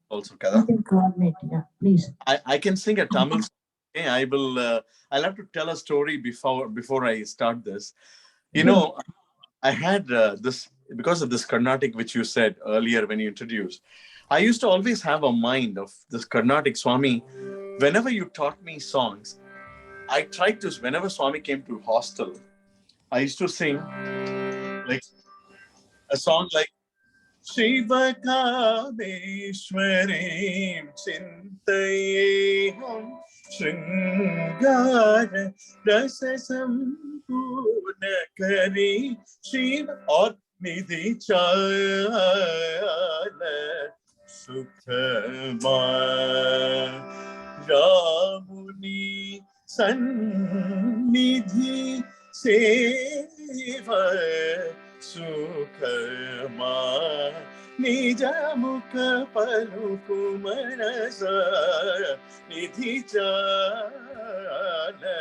Also, Kada? You can coordinate. Yeah, please. I can sing a Tamil song. Okay, I'll have to tell a story before I start this. I had this, because of this Carnatic, which you said earlier when you introduced, I used to always have a mind of this Carnatic Swami. Whenever you taught me songs, I tried to, whenever Swami came to hostel, I used to sing like a song like Shivakameshwarim Chintayeham Shringara Rasa Sampurna Kari Shiva or Nidhi Chala Sukhama Ramuni Sannidhi Seva Sukhama Nijamukha Palukumanasa Nidhi Chala.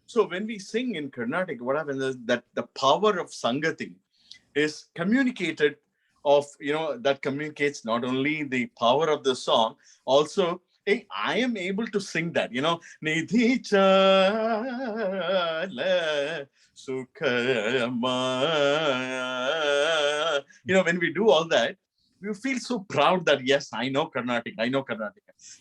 So when we sing in Carnatic, what happens is that the power of Sangati is communicated of, that communicates not only the power of the song, also, hey, I am able to sing that, Nidhi Chala Sukhama. When we do all that, we feel so proud that, yes, I know Carnatic.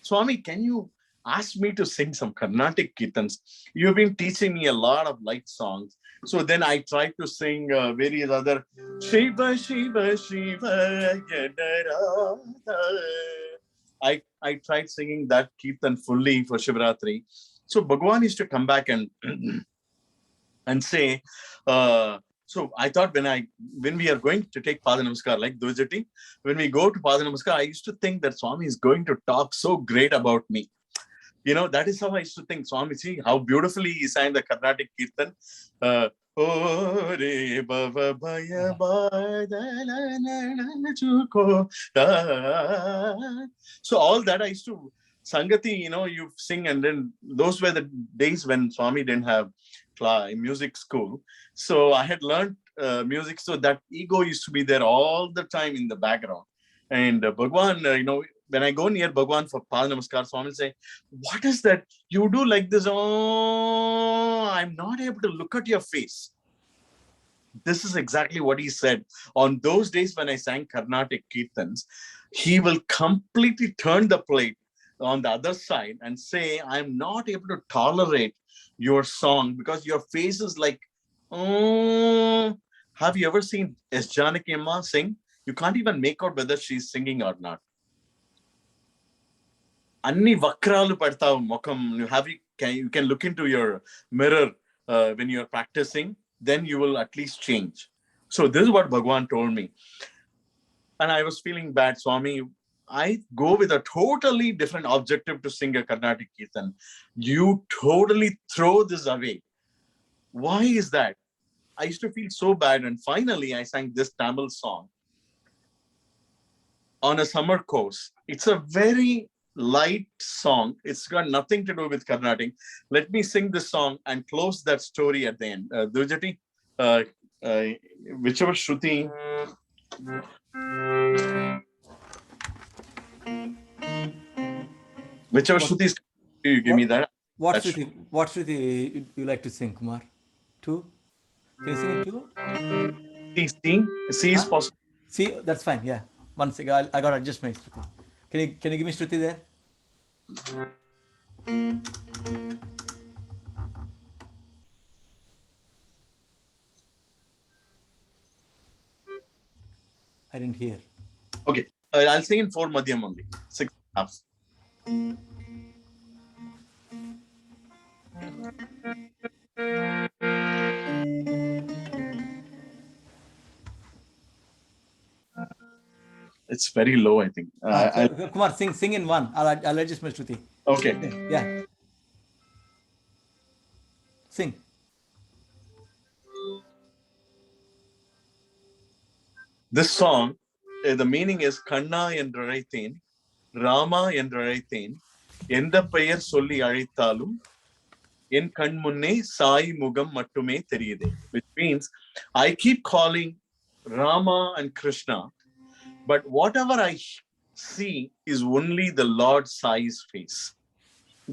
Swami, can you ask me to sing some Carnatic Kirtans? You've been teaching me a lot of light songs. So then I tried to sing various other Shiva, Shiva, Shiva, Yadarada. I tried singing that Kirtan fully for Shivratri. So Bhagwan used to come back and say, so I thought when we are going to take Pada Namaskar, like Dhurjati, when we go to Pada Namaskar, I used to think that Swami is going to talk so great about me. That is how I used to think. Swami, see how beautifully he sang the Carnatic Kirtan. So all that I used to, Sangati, you sing, and then those were the days when Swami didn't have music school. So I had learned music, so that ego used to be there all the time in the background. And Bhagwan, when I go near Bhagwan for Pada Namaskar, Swami will say, what is that? You do like this? Oh, I'm not able to look at your face. This is exactly what he said. On those days when I sang Carnatic Kirtans, he will completely turn the plate on the other side and say, I'm not able to tolerate your song because your face is like, oh. Have you ever seen S. Janaki Amma sing? You can't even make out whether she's singing or not. Anni vakralu padtavu mokam. You can look into your mirror when you are practicing, then you will at least change. So this is what Bhagwan told me. And I was feeling bad, Swami. I go with a totally different objective to sing a Carnatic Kirtan. You totally throw this away. Why is that? I used to feel so bad. And finally, I sang this Tamil song on a summer course. It's a very light song. It's got nothing to do with Carnatic. Let me sing this song and close that story at the end. Dhurjati, whichever Shruti. Whichever Shruti is, you give me that. What Shruti you like to sing, Kumar? Two? Can you sing it too? C is possible. See, that's fine. Yeah. One second. I got to adjust my Shruti. Can you give me Shruti there? I didn't hear. Okay. I'll sing in 4 Madhyam only. 6.5. It's very low, I think. Kumar, sing in one. I'll adjust my Shruti. Okay. Yeah. Sing. This song, the meaning is Kanna என்றழைத்தேன், Rama என்றழைத்தேன், எந்த பெயர் சொல்லி அழைத்தாலும் என் கண் முன்னே சாய் முகம் மட்டுமே தெரியுதே. Which means I keep calling Rama and Krishna, but whatever I see is only the Lord Sai's face.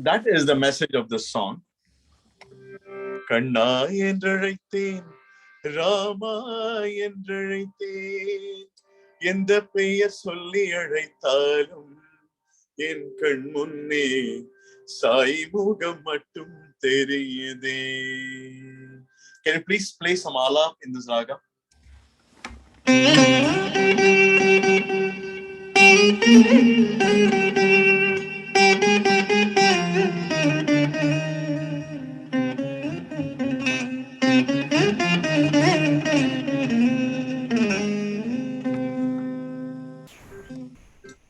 That is the message of the song. Kanna என்றழைத்தேன், Rama என்றழைத்தேன், எந்த பெயர் சொல்லி அழைத்தாலும் என் கண் முன்னே சாய் முகம் மட்டும் தெரியுதே. Can you please play some alap in this raga?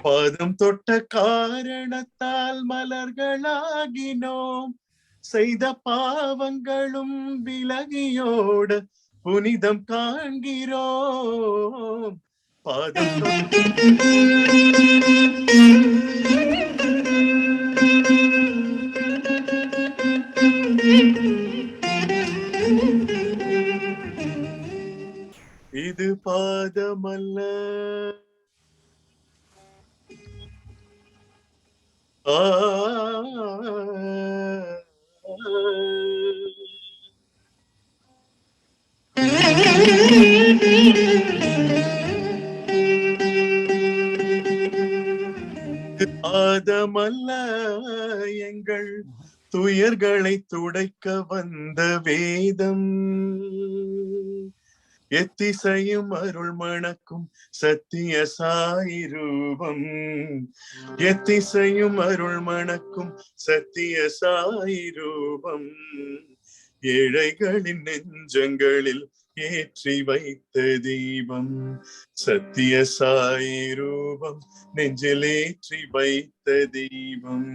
பாதம் தொட்ட காரணத்தால் மலர்களாகினோம், செய்த பாவங்களும் விலகியோட புனிதம் காண்கிறோம். பாதம் இது பாதமல்ல, பாதமல்ல, எங்கள் துயர்களை துடைக்க வந்த வேதம். எத்திசையும் அருள் மணக்கும் சத்திய சாய் ரூபம். எத்திசையும் அருள் மணக்கும் சத்திய சாய் ரூபம். ஏழைகளின் நெஞ்சங்களில் ஏற்றி வைத்த தீபம். சத்திய சாய் ரூபம் நெஞ்சில் ஏற்றி வைத்த தீபம்.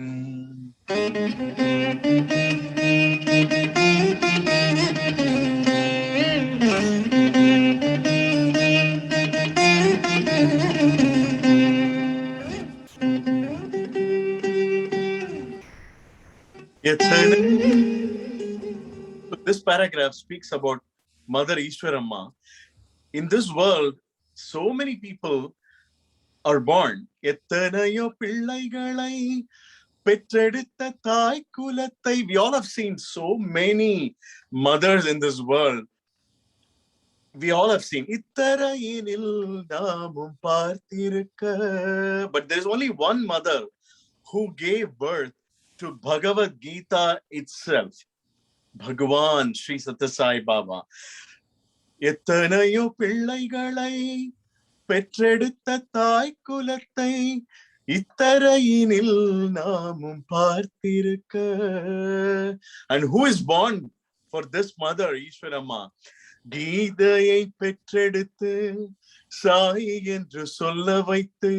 This paragraph speaks about Mother Ishwaramma. In this world, so many people are born. எத்தனையோ பிள்ளைகளை பெற்றெடுத்த தாய் குலத்தை. We all have seen so many mothers in this world. We all have seen. இத்தரையினில் நாமும் பார்த்திருக்க. But there is only one mother who gave birth to Bhagavad Gita itself. Bhagavan Sri Sathya Sai Baba. எத்தனையோ பிள்ளைகளை பெற்றெடுத்த தாய் குலத்தை இத்தரையினில் நாமும் பார்த்திருக்க. And who is born for this mother, Ishwaramma? கீதையை பெற்றெடுத்து சாய் என்று சொல்ல வைத்து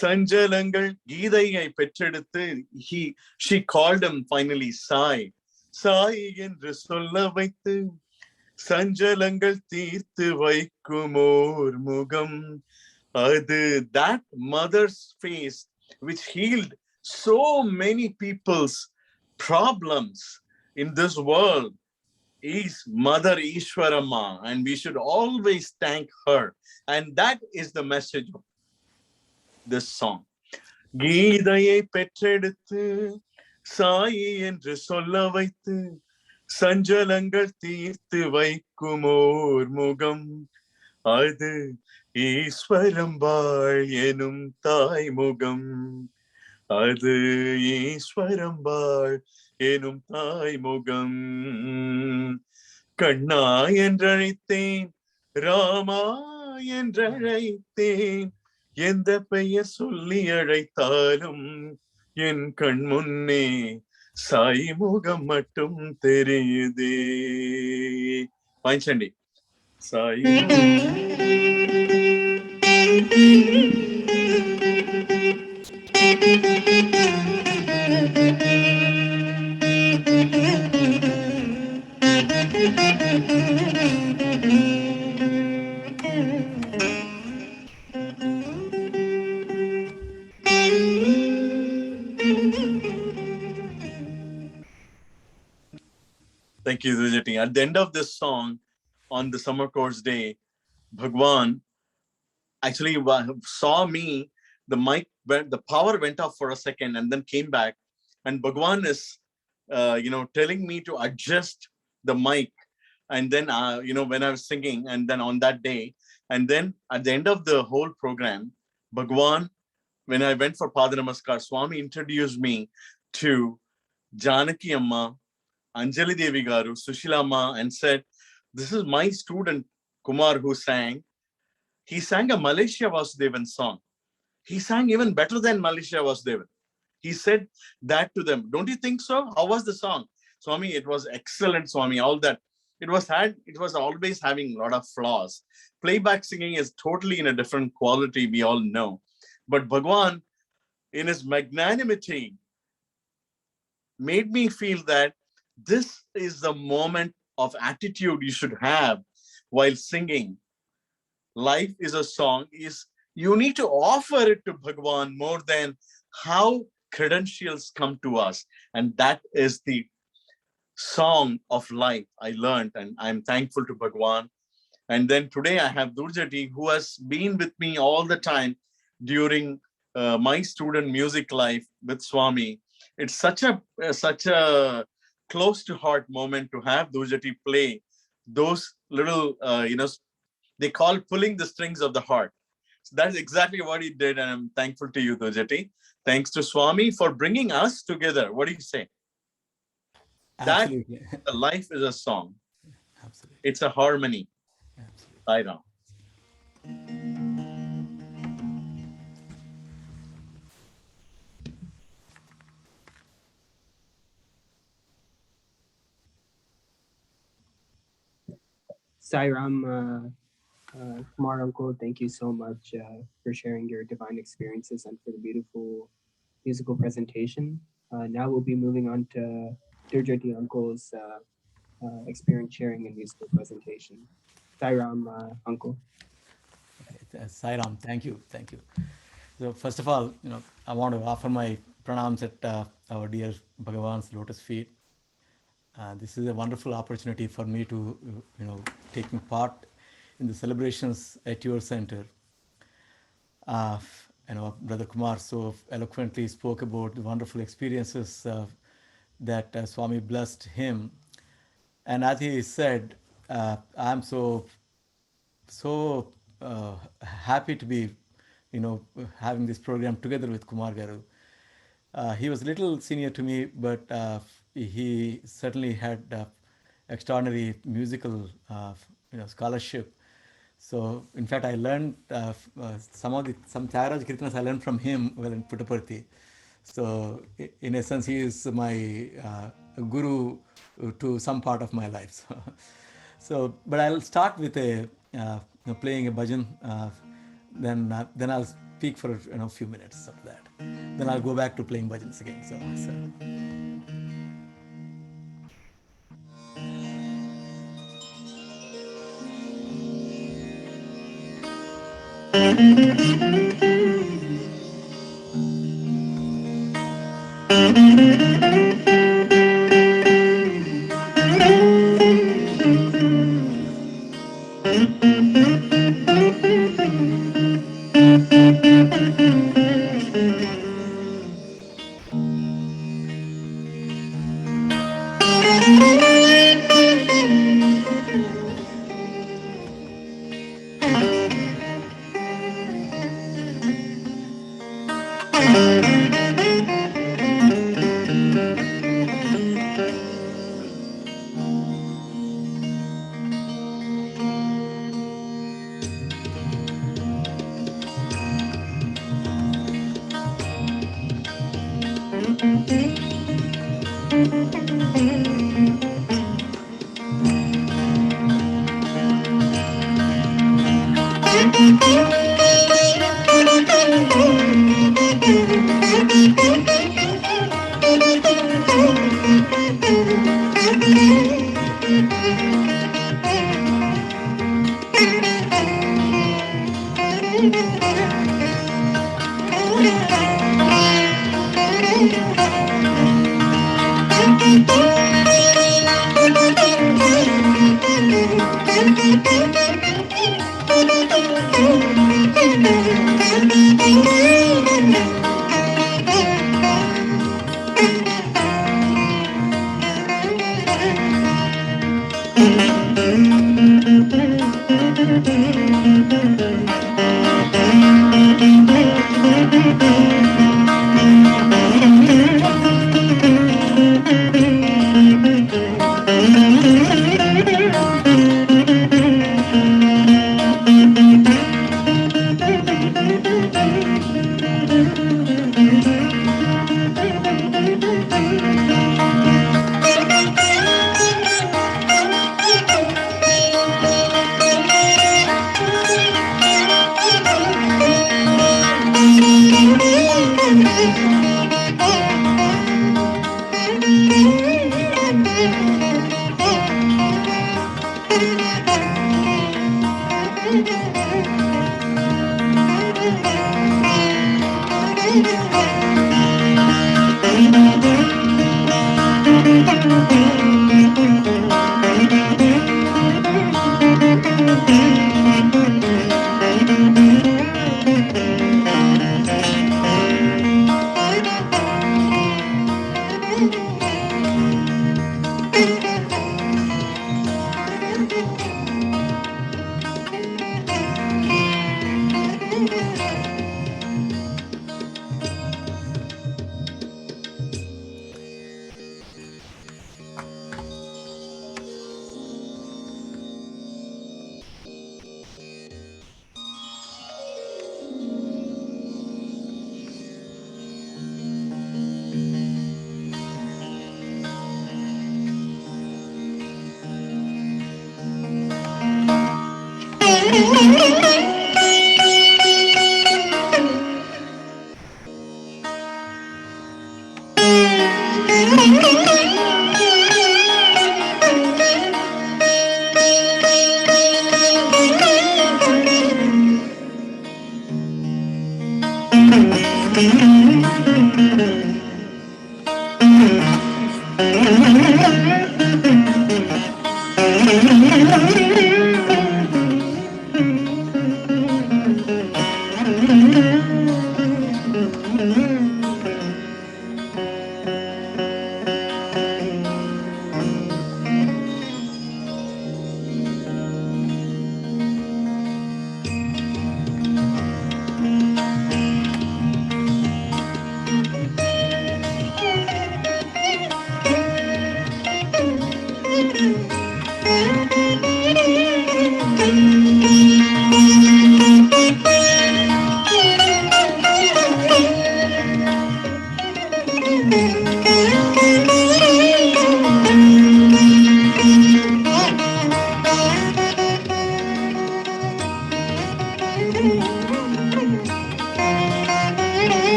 சஞ்சலங்கள். கீதையை பெற்றெடுத்து she called him finally Sai. Sai என்று சொல்ல வைத்து சஞ்சலங்கள் தீர்த்து வைக்குமோர் முகம். அது that mother's face which healed so many people's problems in this world is Mother Ishwaramma, and we should always thank her. And that is the message of this song. கீதையை பெற்றெடுத்து சாய் என்று சொல்ல வைத்து சஞ்சலங்கள் தீர்த்து வைக்குமோர் முகம். அது ஈஸ்வரம்பாள் எனும் தாய்முகம். அது ஈஸ்வரம்பாள் எனும் தாய்முகம். கண்ணா என்றழைத்தேன், ராமா என்றழைத்தேன், எந்த பெயர் சொல்லி அழைத்தாலும் என் கண் முன்னே சாய் முகம் மட்டும் தெரியுதே. வாங்கிச்சண்டி Sai. Thank you, Dhurjati. At the end of this song, on the summer course day, Bhagwan actually saw me. The mic went, the power went off for a second and then came back. And Bhagwan is, telling me to adjust the mic. And then, when I was singing, and then on that day, and then at the end of the whole program, Bhagwan, when I went for Pada Namaskar, Swami introduced me to Janaki Amma, Anjali Devi Garu, Sushila Amma, and said, "This is my student Kumar who sang. He sang a Malaysia Vasudevan song. He sang even better than Malaysia Vasudevan." He said that to them. Don't you think so? How was the song? Swami, it was excellent, Swami. All that. It was always having a lot of flaws. Playback singing is totally in a different quality, we all know. But Bhagwan, in his magnanimity, made me feel that this is the moment of attitude you should have while singing. Life is a song. You need to offer it to Bhagwan more than how credentials come to us. And that is the song of life I learned, and I'm thankful to Bhagwan. And then today I have Dhurjati, who has been with me all the time during my student music life with Swami. It's such a close to heart moment to have Dhurjati play those little, they call pulling the strings of the heart. So that's exactly what he did, and I'm thankful to you, Dhurjati. Thanks to Swami for bringing us together. What do you say? Absolutely. That life is a song. Absolutely. It's a harmony. Absolutely. Sai Ram. Sai Ram, Kumar uncle, thank you so much for sharing your divine experiences and for the beautiful musical presentation. Now we'll be moving on to Dhurjati uncle's experience sharing and musical presentation. Sai Ram, uncle. Sai Ram, thank you. So first of all, I want to offer my pranams at our dear Bhagavan's lotus feet. This is a wonderful opportunity for me to, taking part in the celebrations at your center. Brother Kumar so eloquently spoke about the wonderful experiences that Swami blessed him. And as he said, I'm so happy to be, having this program together with Kumar Garu. He was a little senior to me, but he certainly had extraordinary musical, scholarship. So, in fact, I learned some Tyagaraja Kirtanas I learned from him while in Puttaparthi. So, in a sense, he is my guru to some part of my life. So, but I'll start with playing a bhajan. Then I'll speak for a few minutes of that. Then I'll go back to playing bhajans again. So.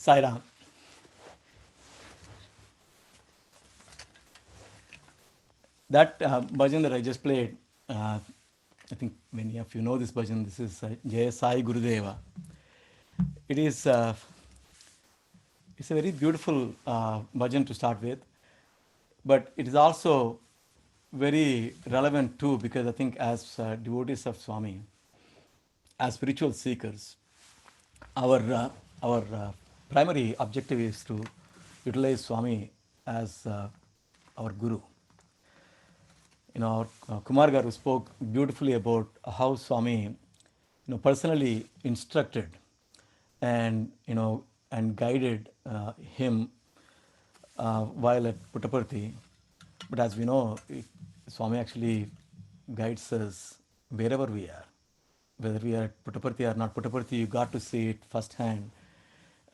Sairam. That bhajan that I just played, I think many of you know this bhajan. This is Jaya Sai Gurudeva. It is it's a very beautiful bhajan to start with, but it is also very relevant too, because I think as devotees of Swami, as spiritual seekers, our primary objective is to utilize Swami as our guru. Kumar Garu spoke beautifully about how Swami, personally instructed and and guided him while at Puttaparthi. But as we know, Swami actually guides us wherever we are, whether we are at Puttaparthi or not Puttaparthi. You got to see it firsthand,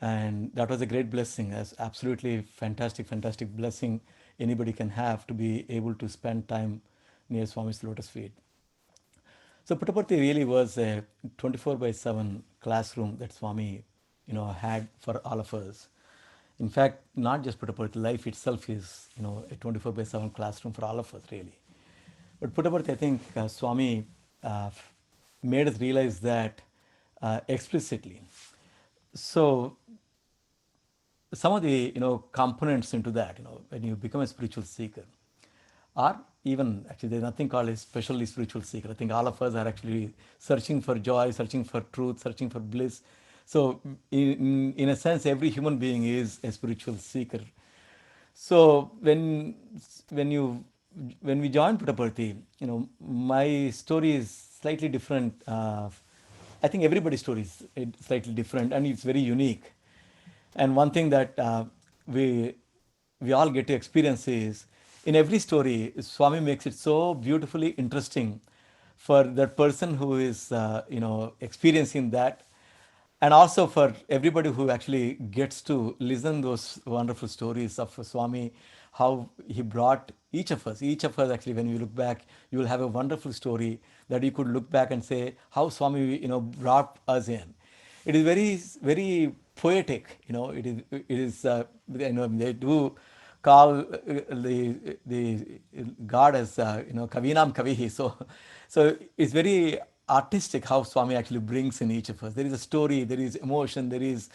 and that was a great blessing. As absolutely fantastic blessing anybody can have, to be able to spend time near Swami's lotus feet. So Puttaparthi really was a 24/7 classroom that Swami, had for all of us. In fact, not just Puttaparthi, life itself is, a 24/7 classroom for all of us, really. But Puttaparthi, I think Swami made us realize that explicitly. So some of the components into that, when you become a spiritual seeker, or even actually there's nothing called a specially spiritual seeker. I think all of us are actually searching for joy, searching for truth, searching for bliss. So in a sense, every human being is a spiritual seeker. So when we joined Puttaparthi, my story is slightly different. I think everybody's story is slightly different, and it's very unique. And one thing that we all get to experience is, in every story, Swami makes it so beautifully interesting for that person who is experiencing that, and also for everybody who actually gets to listen those wonderful stories of Swami, how he brought each of us actually, when you look back, you will have a wonderful story that you could look back and say how Swami brought us in. It is very poetic. It is they do call the God as Kavinam Kavihi. So it's very artistic how Swami actually brings in each of us. There is a story, there is emotion, there is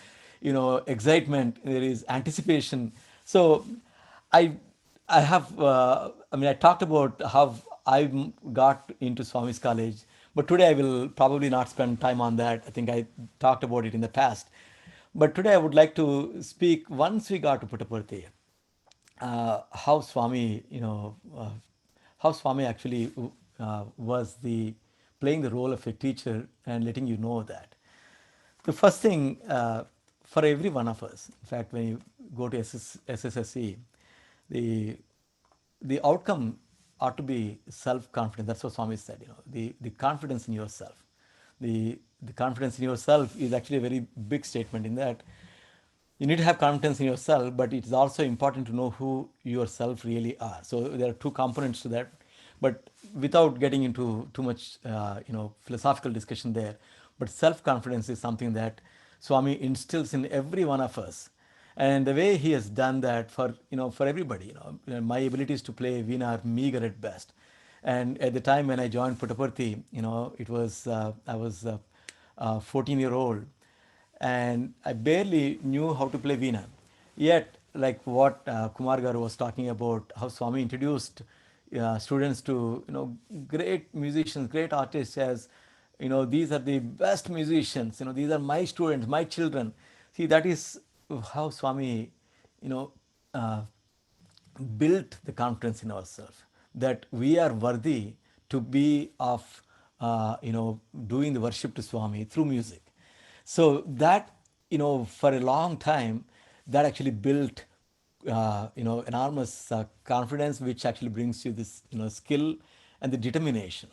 excitement, there is anticipation. So I have I talked about how I got into Swami's college, but today I will probably not spend time on that. I think I talked about it in the past. But today I would like to speak, once we got to Puttaparthi, how Swami, how Swami actually was playing the role of a teacher and letting you know that. The first thing for every one of us, in fact, when you go to SSSC, the outcome ought to be self-confidence. That's what Swami said. The confidence in yourself. The confidence in yourself is actually a very big statement, in that you need to have confidence in yourself, but it's also important to know who yourself really are. So there are two components to that, but without getting into too much philosophical discussion there. But self-confidence is something that Swami instills in every one of us, and the way he has done that for everybody. My abilities to play veena are meager at best, and at the time when I joined Puttaparthi, it was I was 14-year-old, and I barely knew how to play veena. Yet, like what Kumar Garu was talking about, how Swami introduced students to great musicians, great artists, as these are the best musicians. These are my students, my children. See, that is how Swami, uh, built the confidence in ourselves, that we are worthy to be of doing the worship to Swami through music. So that for a long time, that actually built enormous confidence, which actually brings you this skill and the determination.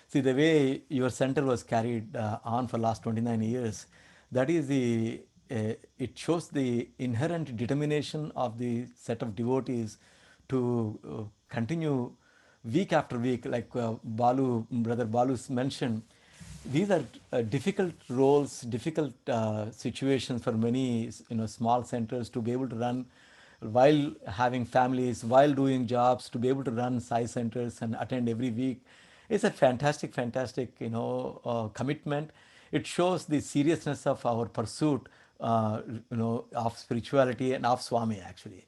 See, the way your center was carried on for last 29 years, that is it shows the inherent determination of the set of devotees to continue week after week, like brother Balu's mentioned. These are difficult roles, difficult situations for many small centers to be able to run while having families, while doing jobs, to be able to run Sai centers and attend every week. It's a fantastic commitment. It shows the seriousness of our pursuit of spirituality and of Swami actually.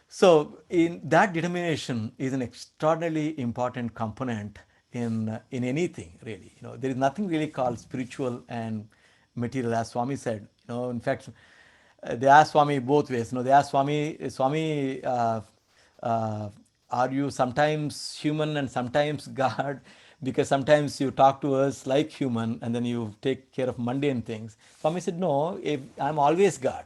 So in that determination is an extraordinarily important component in anything really. There is nothing really called spiritual and material, as Swami said. In fact, they asked Swami both ways. They asked Swami, uh, are you sometimes human and sometimes God? Because sometimes you talk to us like human and then you take care of mundane things. Swami said, no, I'm always God.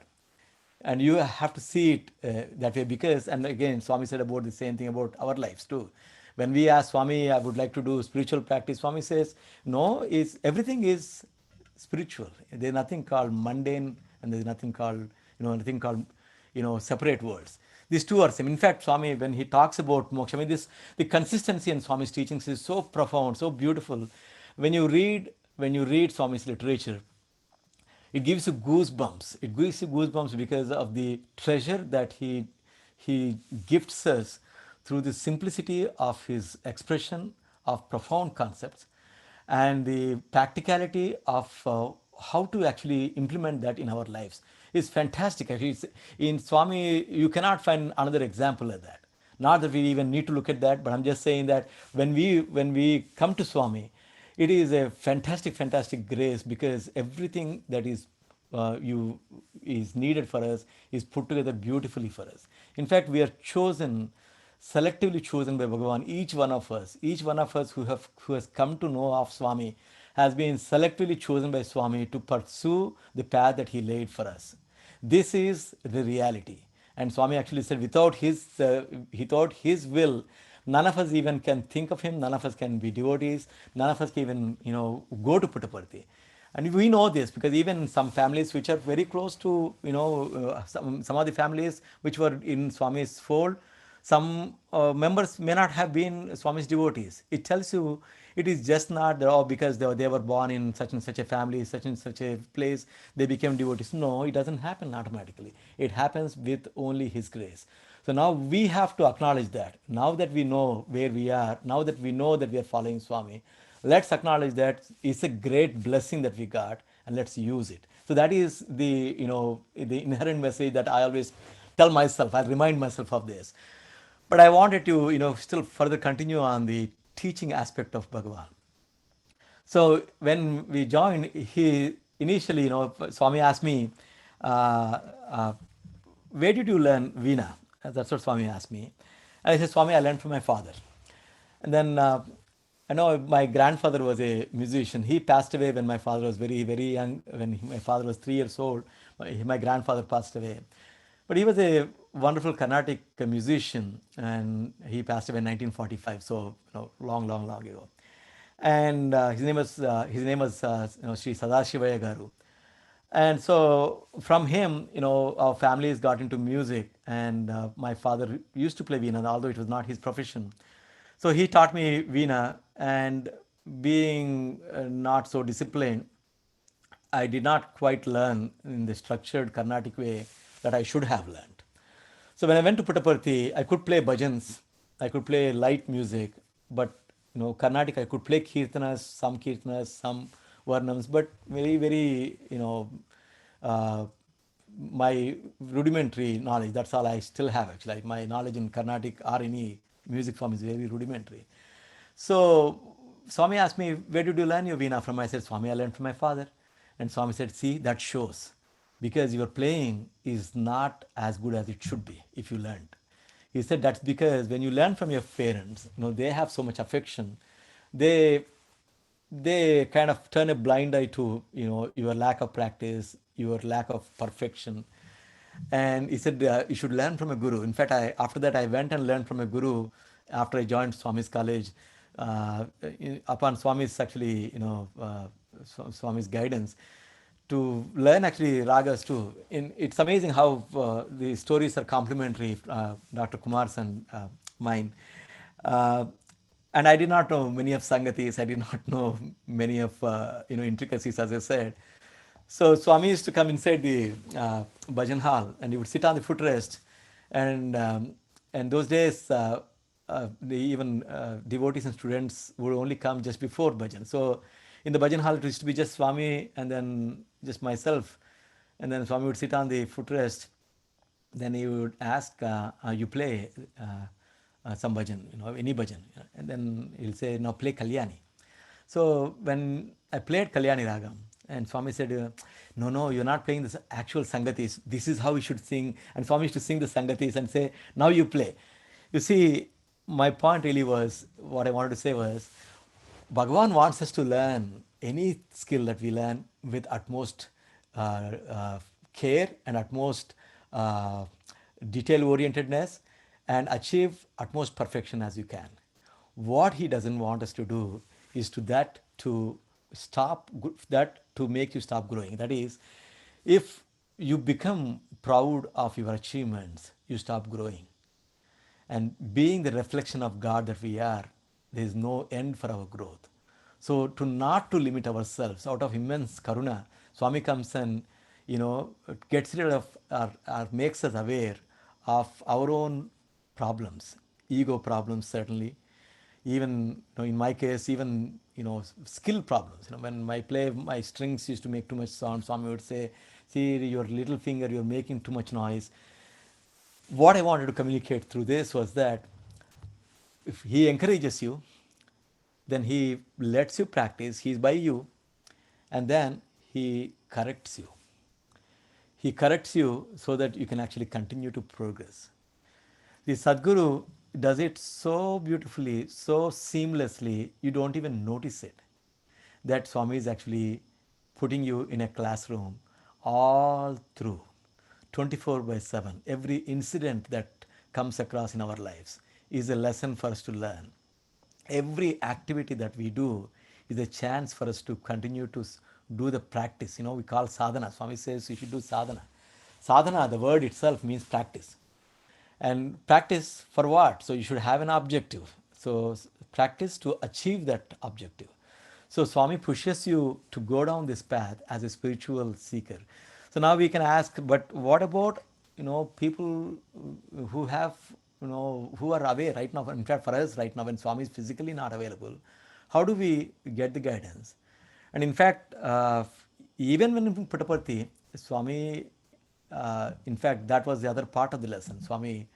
And you have to see it that way because, and again, Swami said about the same thing about our lives too. When we ask Swami, I would like to do spiritual practice, Swami says, no, everything is spiritual. There's nothing called mundane and there's nothing called, separate worlds. These two are same. In fact, Swami, when he talks about moksha, the consistency in Swami's teachings is so profound, so beautiful. When you read Swami's literature, it gives you goosebumps. It gives you goosebumps because of the treasure that he gifts us through the simplicity of his expression of profound concepts and the practicality of how to actually implement that in our lives is fantastic. Actually, in Swami, you cannot find another example of that. Not that we even need to look at that, but I'm just saying that when we come to Swami, it is a fantastic, fantastic grace because everything that is needed for us is put together beautifully for us. In fact, we are selectively chosen by Bhagavan. Each one of us who has come to know of Swami has been selectively chosen by Swami to pursue the path that he laid for us. This is the reality. And Swami actually said, without his will, none of us even can think of him. None of us can be devotees. None of us can even, go to Puttaparthi. And we know this because even some families which are very close to, some of the families which were in Swami's fold, some members may not have been Swami's devotees. It tells you it is just not that, because they were born in such and such a family, such and such a place, they became devotees. No, it doesn't happen automatically. It happens with only His grace. So now we have to acknowledge that. Now that we know where we are, now that we know that we are following Swami, let's acknowledge that it's a great blessing that we got and let's use it. So that is the inherent message that I always tell myself. I remind myself of this. But I wanted to, still further continue on the teaching aspect of Bhagavan. So when we joined, he initially, Swami asked me, uh, uh, where did you learn Veena? That's what Swami asked me. And I said, Swami, I learned from my father. And then I know my grandfather was a musician. He passed away when my father was very, very young. When my father was 3 years old, my grandfather passed away. But he was a wonderful Carnatic musician, and he passed away in 1945. So long, long, long ago. And his name was Sri Sadashivaya Garu. And so from him, our families got into music, and my father used to play Veena, although it was not his profession. So he taught me Veena, and being not so disciplined, I did not quite learn in the structured Carnatic way that I should have learned. So when I went to Puttaparthi, I could play bhajans, I could play light music, but Carnatic, I could play kirtanas, some varnams, but very, very, uh, my rudimentary knowledge. That's all I still have actually. Like my knowledge in Carnatic or any music form is very rudimentary. So Swami asked me, where did you learn your Veena from? I said, Swami, I learned from my father. And Swami said, see, that shows. Because your playing is not as good as it should be if you learned. He said that's because when you learn from your parents, they have so much affection. They they kind of turn a blind eye to your lack of practice, your lack of perfection. And he said you should learn from a guru. In fact, after that I went and learned from a guru after I joined Swami's college. Upon Swami's actually Swami's guidance to learn actually ragas too. It's amazing how the stories are complementary, Dr. Kumar's and mine. Uh, and I did not know many of Sangatis. I did not know many of intricacies, as I said. So Swami used to come inside the bhajan hall, and he would sit on the footrest, and those days even devotees and students would only come just before bhajan. So in the bhajan hall, it used to be just Swami and then just myself And then Swami would sit on the footrest. Then he would ask, you play some bhajan, any bhajan. And then he'll say, now play Kalyani. So when I played Kalyani Ragam, and Swami said, no, no, you're not playing the actual Sangatis. This is how we should sing. And Swami used to sing the Sangatis and say, now you play. You see, my point really was, what I wanted to say was, Bhagavan wants us to learn any skill that we learn with utmost care and utmost detail orientedness and achieve utmost perfection as you can. What he doesn't want us to do is to make you stop growing. That is, if you become proud of your achievements, you stop growing. And being the reflection of God that we are, there is no end for our growth. So to not to limit ourselves, out of immense karuna, Swami comes and gets rid of or makes us aware of our own problems, ego problems certainly, even in my case, even skill problems. When my strings used to make too much sound, Swami would say, see, your little finger, you're making too much noise. What I wanted to communicate through this was that if he encourages you, then he lets you practice, he's by you, and then he corrects you. He corrects you so that you can actually continue to progress. The Sadguru does it so beautifully, so seamlessly, you don't even notice it. That Swami is actually putting you in a classroom all through, 24/7. Every incident that comes across in our lives is a lesson for us to learn. Every activity that we do is a chance for us to continue to do the practice. We call sadhana. Swami says you should do sadhana. Sadhana, the word itself means practice. And practice for what? So you should have an objective. So practice to achieve that objective. So Swami pushes you to go down this path as a spiritual seeker. So now we can ask, but what about people who have who are away right now? In fact, for us right now, when Swami is physically not available, how do we get the guidance? And in fact, even when in Puttaparthi, Swami, in fact, that was the other part of the lesson. Swami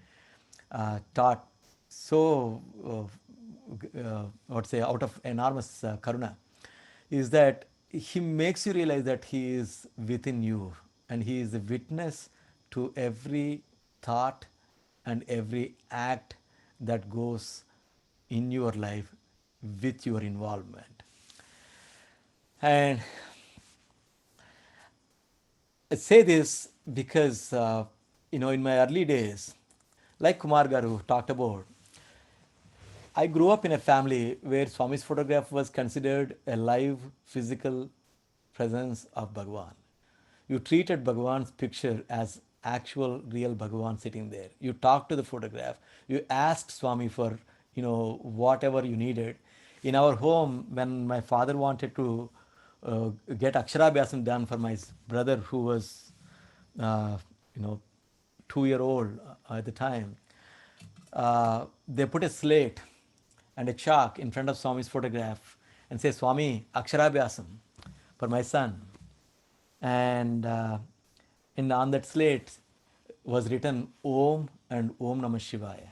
taught so, I would say, out of enormous karuna, is that he makes you realize that he is within you and he is a witness to every thought and every act that goes in your life with your involvement. And I say this because, in my early days, like Kumar Garu talked about, I grew up in a family where Swami's photograph was considered a live physical presence of Bhagavan. You treated Bhagavan's picture as actual real Bhagavan sitting there. You talked to the photograph. You asked Swami for whatever you needed. In our home, when my father wanted to get Aksharabhyasam done for my brother who was 2-year-old at the time, they put a slate and a chalk in front of Swami's photograph and say, Swami, Aksharabhyasam for my son. And on that slate was written Om and Om Namah Shivaya.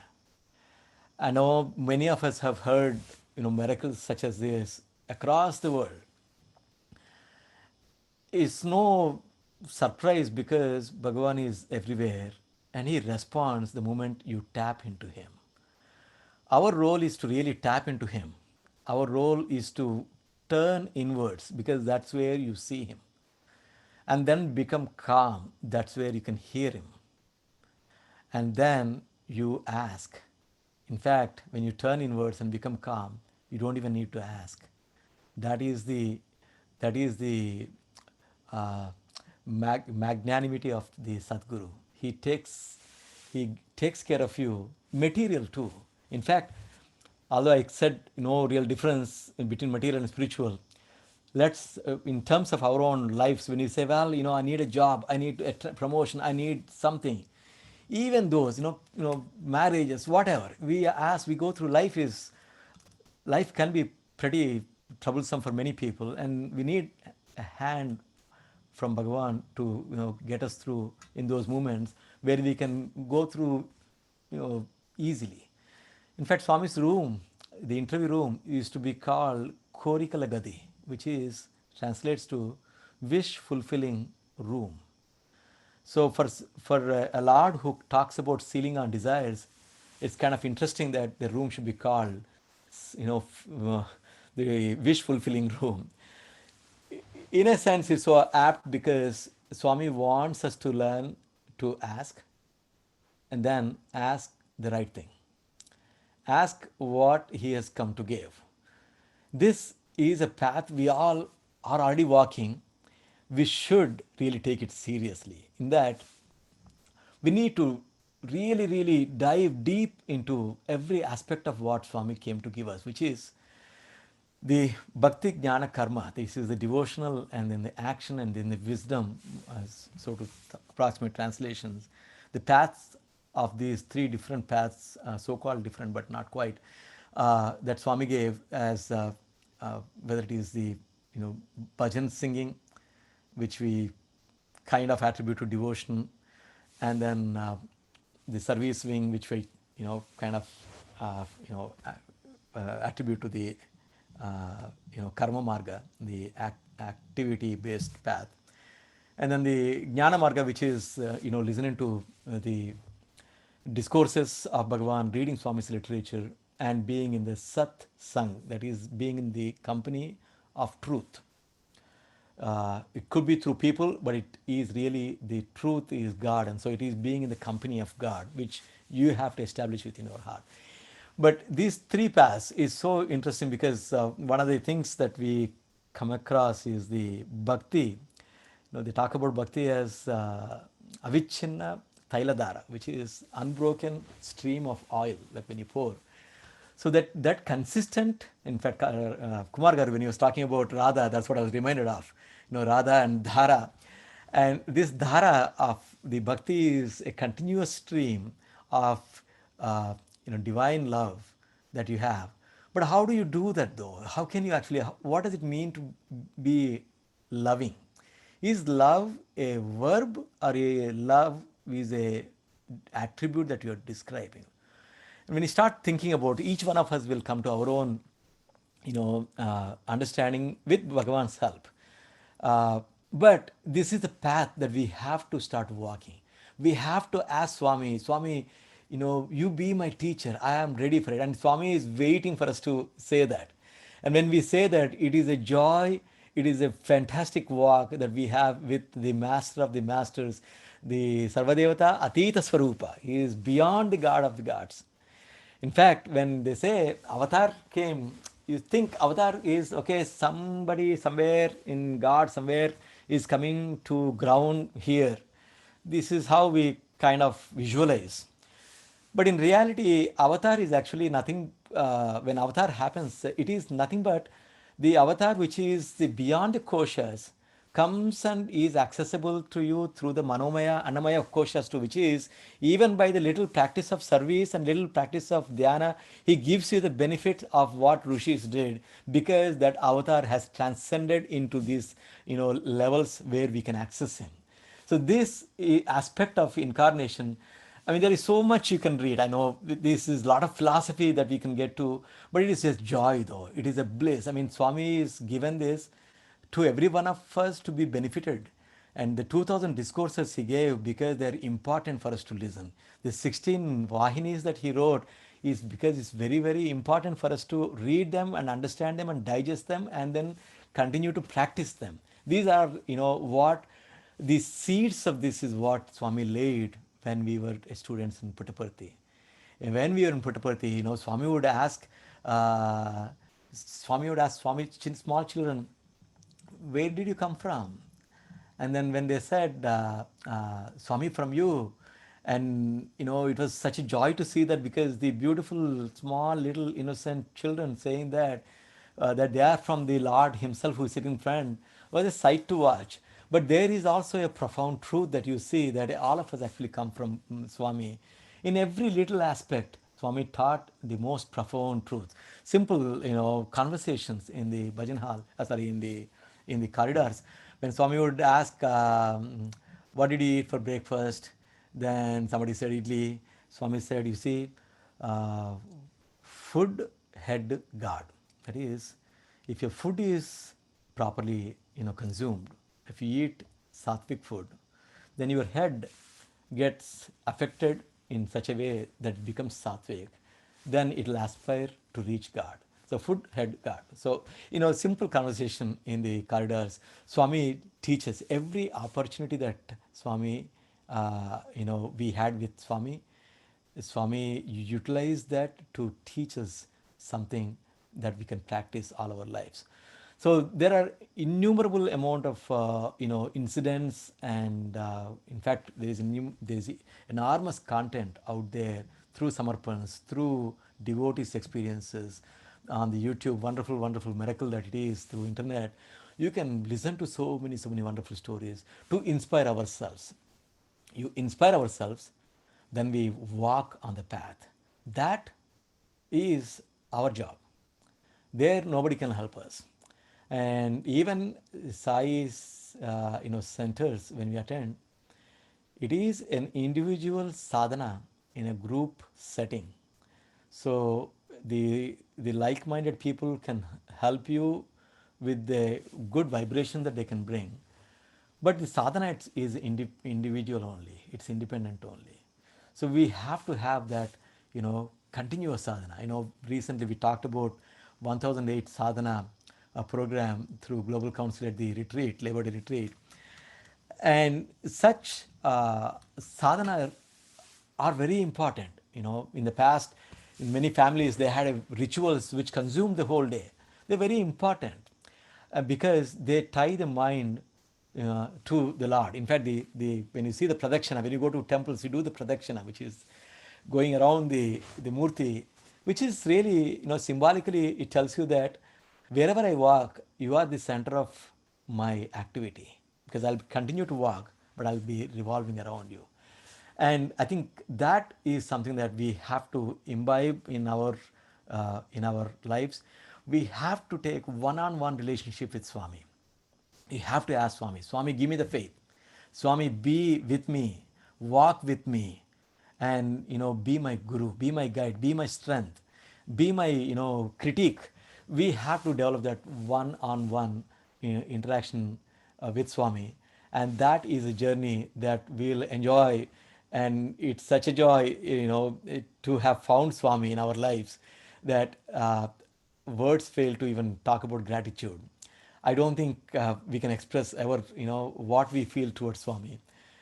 I know many of us have heard miracles such as this across the world. It's no surprise because Bhagavan is everywhere and he responds the moment you tap into him. Our role is to really tap into him. Our role is to turn inwards because that's where you see him. And then become calm. That's where you can hear him. And then you ask. In fact, when you turn inwards and become calm, you don't even need to ask. That is the magnanimity of the Sadguru. He takes care of you, material too. In fact, although I said no real difference between material and spiritual, let's, in terms of our own lives, when you say, well, I need a job, I need a promotion, I need something, even those, marriages, whatever, as we go through life can be pretty troublesome for many people, and we need a hand from Bhagavan to get us through in those moments where we can go through easily. In fact, Swami's room, the interview room, used to be called Korikala Gadi, which is translates to wish fulfilling room. So for a Lord who talks about sealing our desires, it's kind of interesting that the room should be called, the wish fulfilling room. In a sense, it's so apt because Swami wants us to learn to ask and then ask the right thing. Ask what he has come to give. This is a path we all are already walking. We should really take it seriously. In that, we need to really, really dive deep into every aspect of what Swami came to give us, which is the bhakti jnana karma. This is the devotional and then the action and then the wisdom, as sort of approximate translations. The paths of these three different paths, so-called different but not quite, that Swami gave as whether it is the bhajan singing, which we kind of attribute to devotion, and then the service wing, which we kind of attribute to the karma marga, the activity based path, and then the jnana marga, which is listening to the discourses of Bhagavan, reading Swami's literature, and being in the sat sang, that is being in the company of truth. It could be through people, but it is really the truth is God, and so it is being in the company of God, which you have to establish within your heart. But these three paths is so interesting because one of the things that we come across is the bhakti. They talk about bhakti as avichinna tailadara, which is unbroken stream of oil, like when you pour. So that consistent, in fact, Kumar Garu, when he was talking about Radha, that's what I was reminded of. Radha and Dhara. And this Dhara of the bhakti is a continuous stream of divine love that you have. But how do you do that though? How can you actually, what does it mean to be loving? Is love a verb or a love is a attribute that you are describing? And when you start thinking about, each one of us will come to our own understanding with Bhagavan's help. But this is the path that we have to start walking. We have to ask Swami, you be my teacher. I am ready for it. And Swami is waiting for us to say that. And when we say that, it is a joy, it is a fantastic walk that we have with the master of the masters, the Sarvadevata Atita Swarupa. He is beyond the God of the gods. In fact, when they say avatar came, you think avatar is, okay, somebody somewhere in God, somewhere is coming to ground here. This is how we kind of visualize. But in reality, avatar is actually nothing, when avatar happens, it is nothing but the avatar which is the beyond the koshas comes and is accessible to you through the manomaya, annamaya of koshas too, which is even by the little practice of service and little practice of dhyana, he gives you the benefit of what rishis did, because that avatar has transcended into these levels where we can access him. So this aspect of incarnation, I mean, there is so much you can read. I know this is a lot of philosophy that we can get to, but it is just joy though. It is a bliss. I mean, Swami is given this to every one of us to be benefited. And the 2000 discourses he gave, because they're important for us to listen. The 16 Vahinis that he wrote is because it's very, very important for us to read them and understand them and digest them and then continue to practice them. These are, what the seeds of this is what Swami laid when we were students in Puttaparthi. And when we were in Puttaparthi, Swami would ask, small children, where did you come from? And then when they said, Swami, from you, and it was such a joy to see that, because the beautiful, small, little, innocent children saying that they are from the Lord himself who is sitting in front, was a sight to watch. But there is also a profound truth that you see, that all of us actually come from Swami. In every little aspect, Swami taught the most profound truth. Simple, conversations in the bhajan hall, in the corridors. when Swami would ask, what did you eat for breakfast? Then somebody said idli. Swami said, you see, uh, food head God. That is, if your food is properly, consumed, if you eat sattvic food, then your head gets affected in such a way that it becomes sattvic, then it will aspire to reach God. So food head God. So, simple conversation in the corridors. Swami teaches every opportunity that Swami, we had with Swami. Swami utilized that to teach us something that we can practice all our lives. So there are innumerable amount of incidents, and in fact there is enormous content out there through samarpans, through devotees' experiences on the YouTube. Wonderful miracle that it is through internet. You can listen to so many wonderful stories to inspire ourselves. You inspire ourselves, then we walk on the path. That is our job. There nobody can help us. And even Sai's centers, when we attend, it is an individual sadhana in a group setting. So the like-minded people can help you with the good vibration that they can bring. But the sadhana is individual only, it's independent only. So we have to have that, continuous sadhana. Recently we talked about 1008 sadhana program through Global Council at the retreat, Labor Day retreat. And such sadhana are very important. In the past, in many families, they had rituals which consumed the whole day. They're very important because they tie the mind to the Lord. In fact, when you see the pradakshina, when you go to temples, you do the pradakshina, which is going around the murti, which is really, symbolically, it tells you that wherever I walk, you are the center of my activity, because I'll continue to walk, but I'll be revolving around you. And I think that is something that we have to imbibe in our lives. We have to take one-on-one relationship with Swami. You have to ask Swami, Swami, give me the faith. Swami, be with me, walk with me, and be my guru, be my guide, be my strength, be my critique. We have to develop that one-on-one interaction with Swami, and that is a journey that we'll enjoy. And it's such a joy, to have found Swami in our lives, that words fail to even talk about gratitude. I don't think we can express ever, what we feel towards Swami,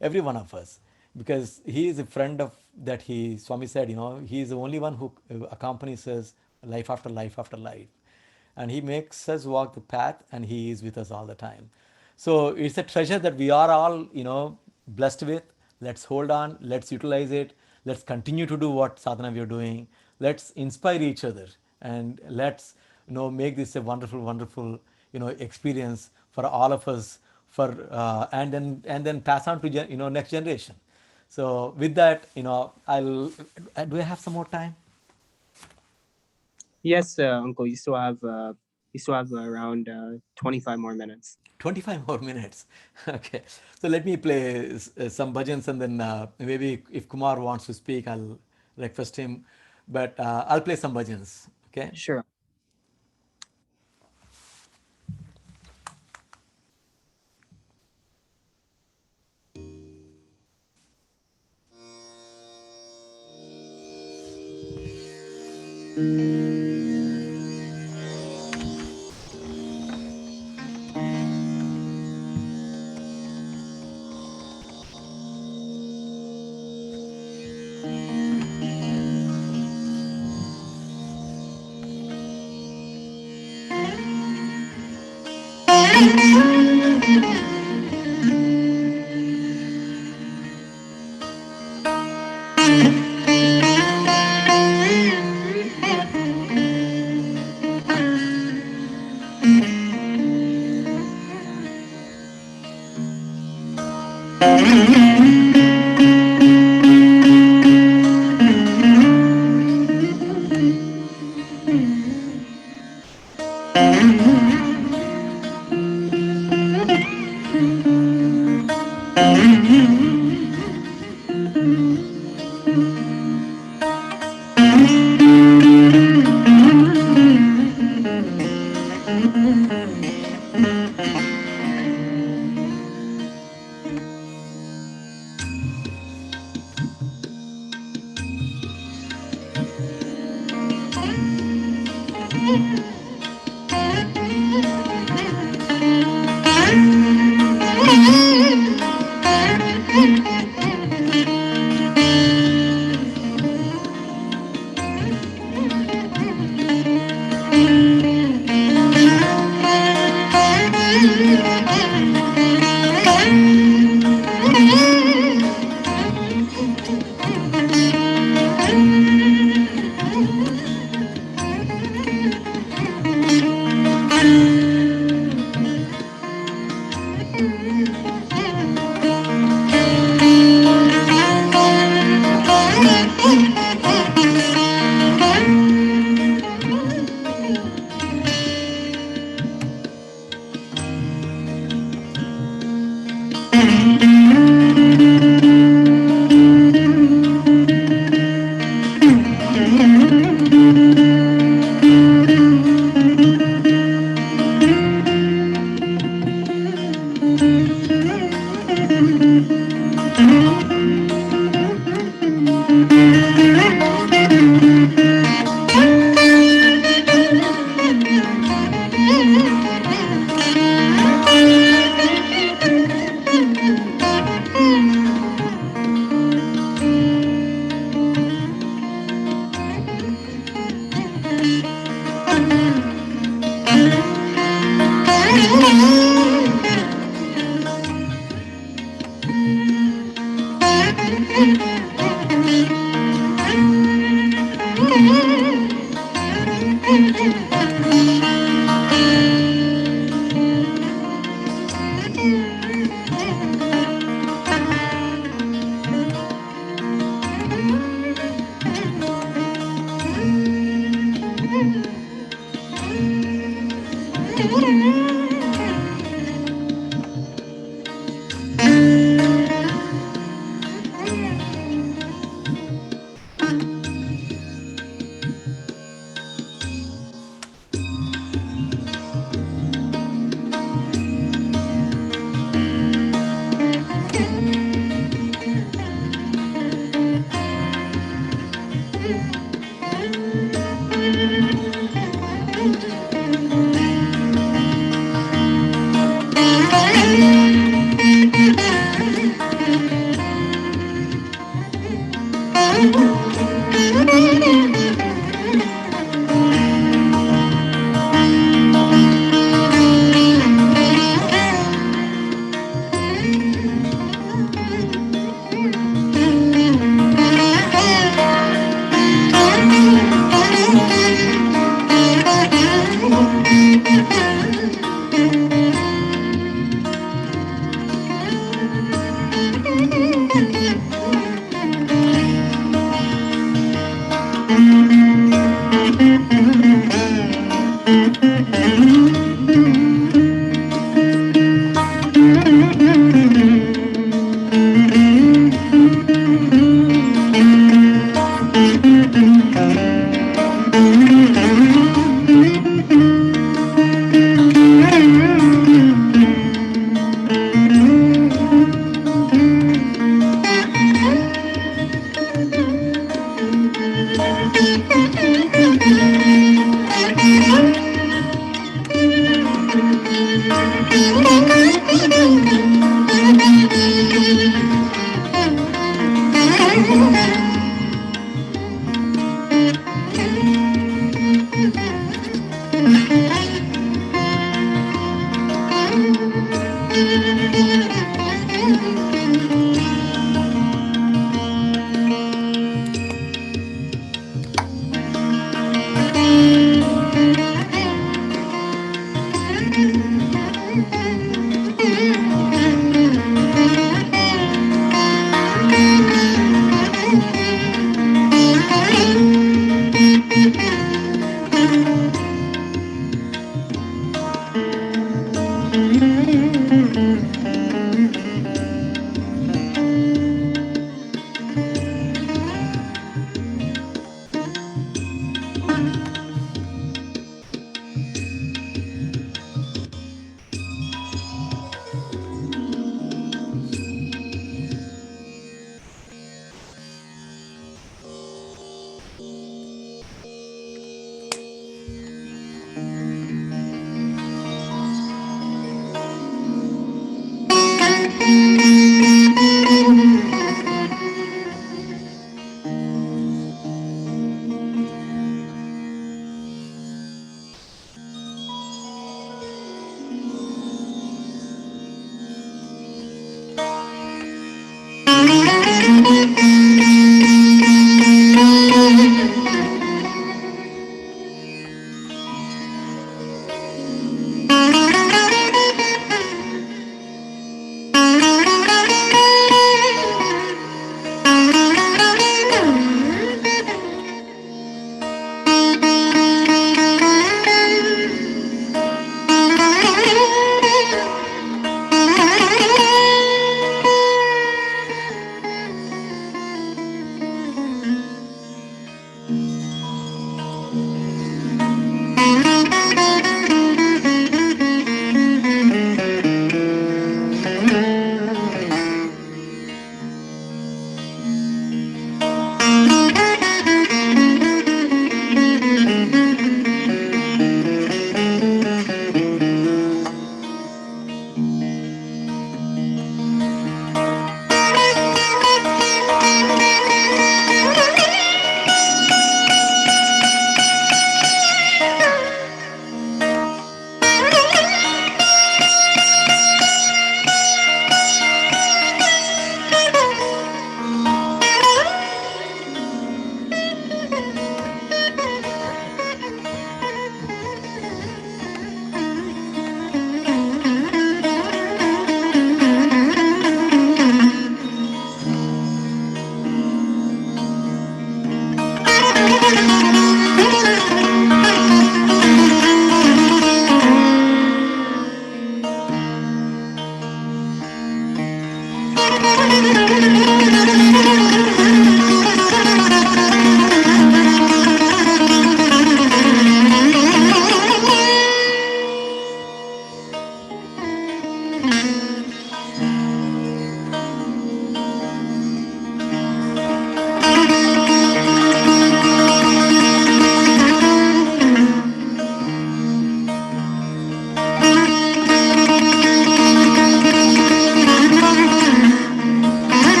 every one of us, because he is a friend of that. Swami said, he is the only one who accompanies us life after life after life, and he makes us walk the path, and he is with us all the time. So it's a treasure that we are all, blessed with. Let's hold on. Let's utilize it. Let's continue to do what sadhana we are doing. Let's inspire each other, and let's make this a wonderful experience for all of us. And then pass on to next generation. So with that, I'll do I have some more time? Yes, Uncle, you still have around 25 more minutes. 25 more minutes. Okay. So let me play some bhajans, and then maybe if Kumar wants to speak, I'll request him. But I'll play some bhajans. Okay. Sure.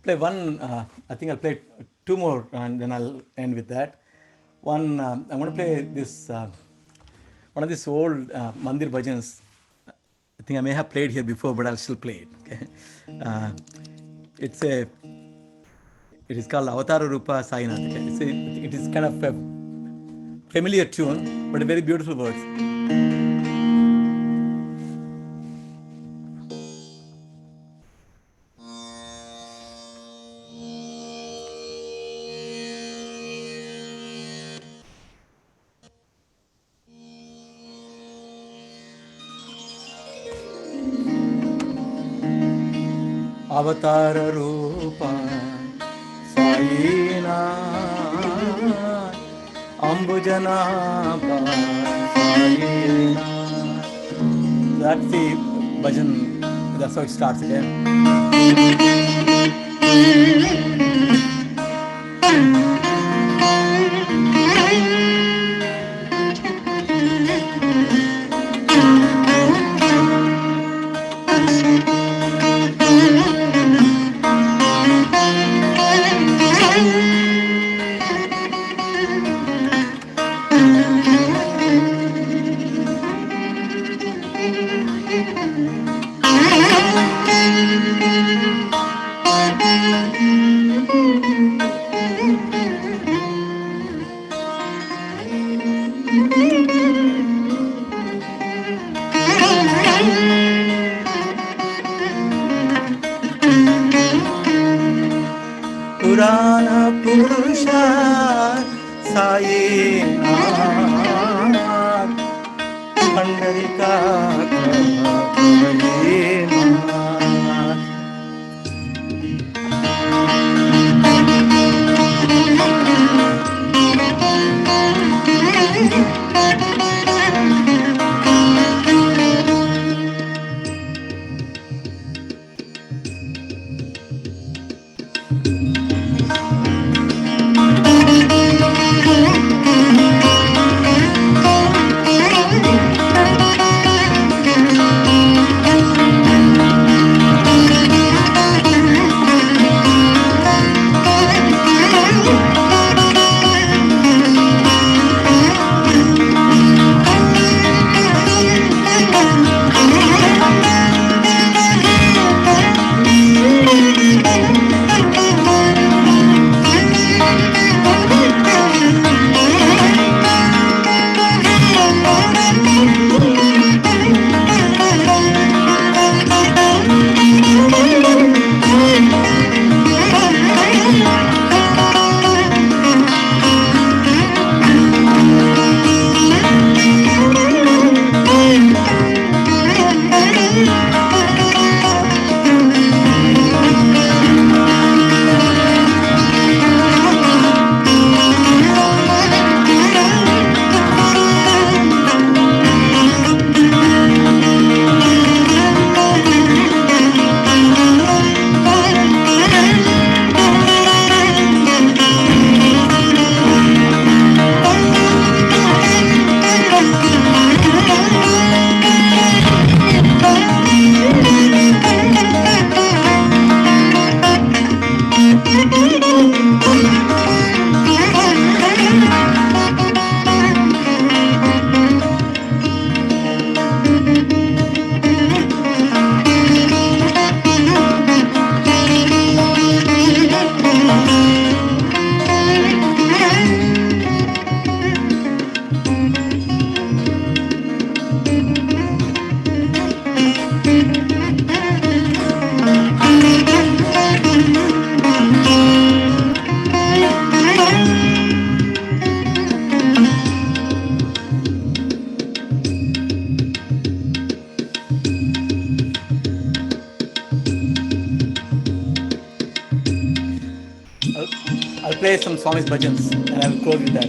play one. I think I'll play two more, and then I'll end with that. One, I'm going to play this one of these old mandir bhajans. I think I may have played here before, but I'll still play it. Okay, it's a. It is called Avatara Rupa Sainath. Okay? It is kind of a familiar tune, but a very beautiful words. Avatara Rupa Sainath Ambujanaba Sainath. That's the bhajan. That's how it starts again. Purana Purusha Sainath Pandarika Kavayena. I'll play some Swami's bhajans and I'll close with that.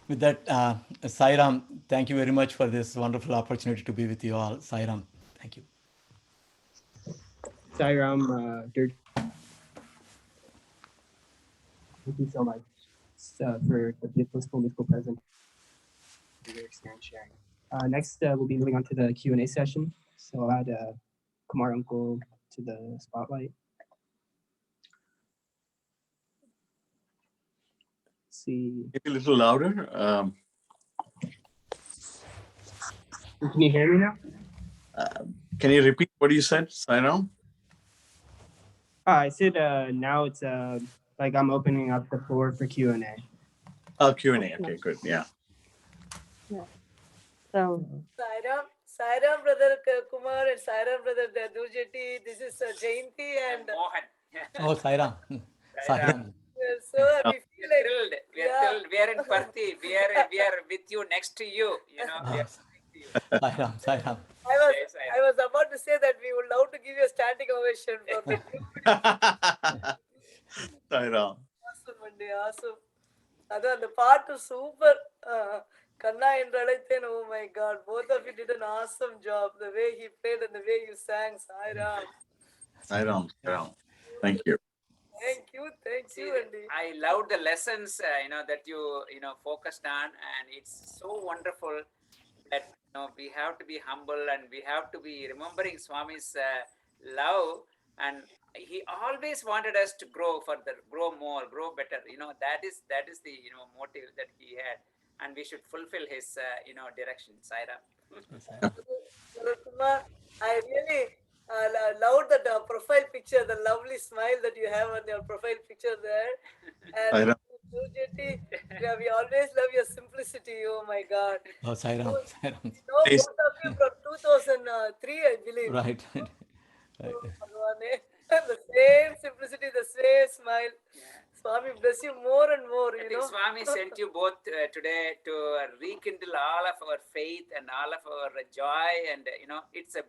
With that, Sairam, thank you very much for this wonderful opportunity to be with you all. Sairam, thank you. Sairam, thank you so much for the beautiful musical present and your experience sharing. Next, we'll be moving on to the Q&A session. So I'll add Kumar Uncle to the spotlight. Let's see. Maybe a little louder. Can you hear me now? Can you repeat what you said, Sairam? I said now it's like I'm opening up the floor for Q&A. Oh, Q&A. Okay, good. Yeah. So Sairam brother Kumar and Sairam brother Dhurjati. This is Jayanti and Mohan. Oh, Sairam. Sairam. So we feel like thrilled. We are thrilled. We are in Parthi. We are with you, next to you. You know. We are next to you. Sairam, Sairam. I was about to say that we would love to give you a standing ovation for the Sairam. awesome Monday, awesome. the part is super. Kanna and Radhaithen, oh my God, both of you did an awesome job. The way he played and the way you sang, Sai Ram. Sai Ram. Thank you. Thank you, See, Andy. I loved the lessons, that you focused on, and it's so wonderful that we have to be humble and we have to be remembering Swami's love, and he always wanted us to grow further, grow more, grow better. That is the motive that he had, and we should fulfill his direction. Saira. Kumar, I really loved that profile picture, the lovely smile that you have on your profile picture there. And Dhurjati, we always love your simplicity. Oh my God. Oh, Sai Ram. Both of you from 2003, I believe. Right. The same simplicity, the same smile. Swami bless you more and more. I think Swami sent you both today to rekindle all of our faith and all of our joy, and it's a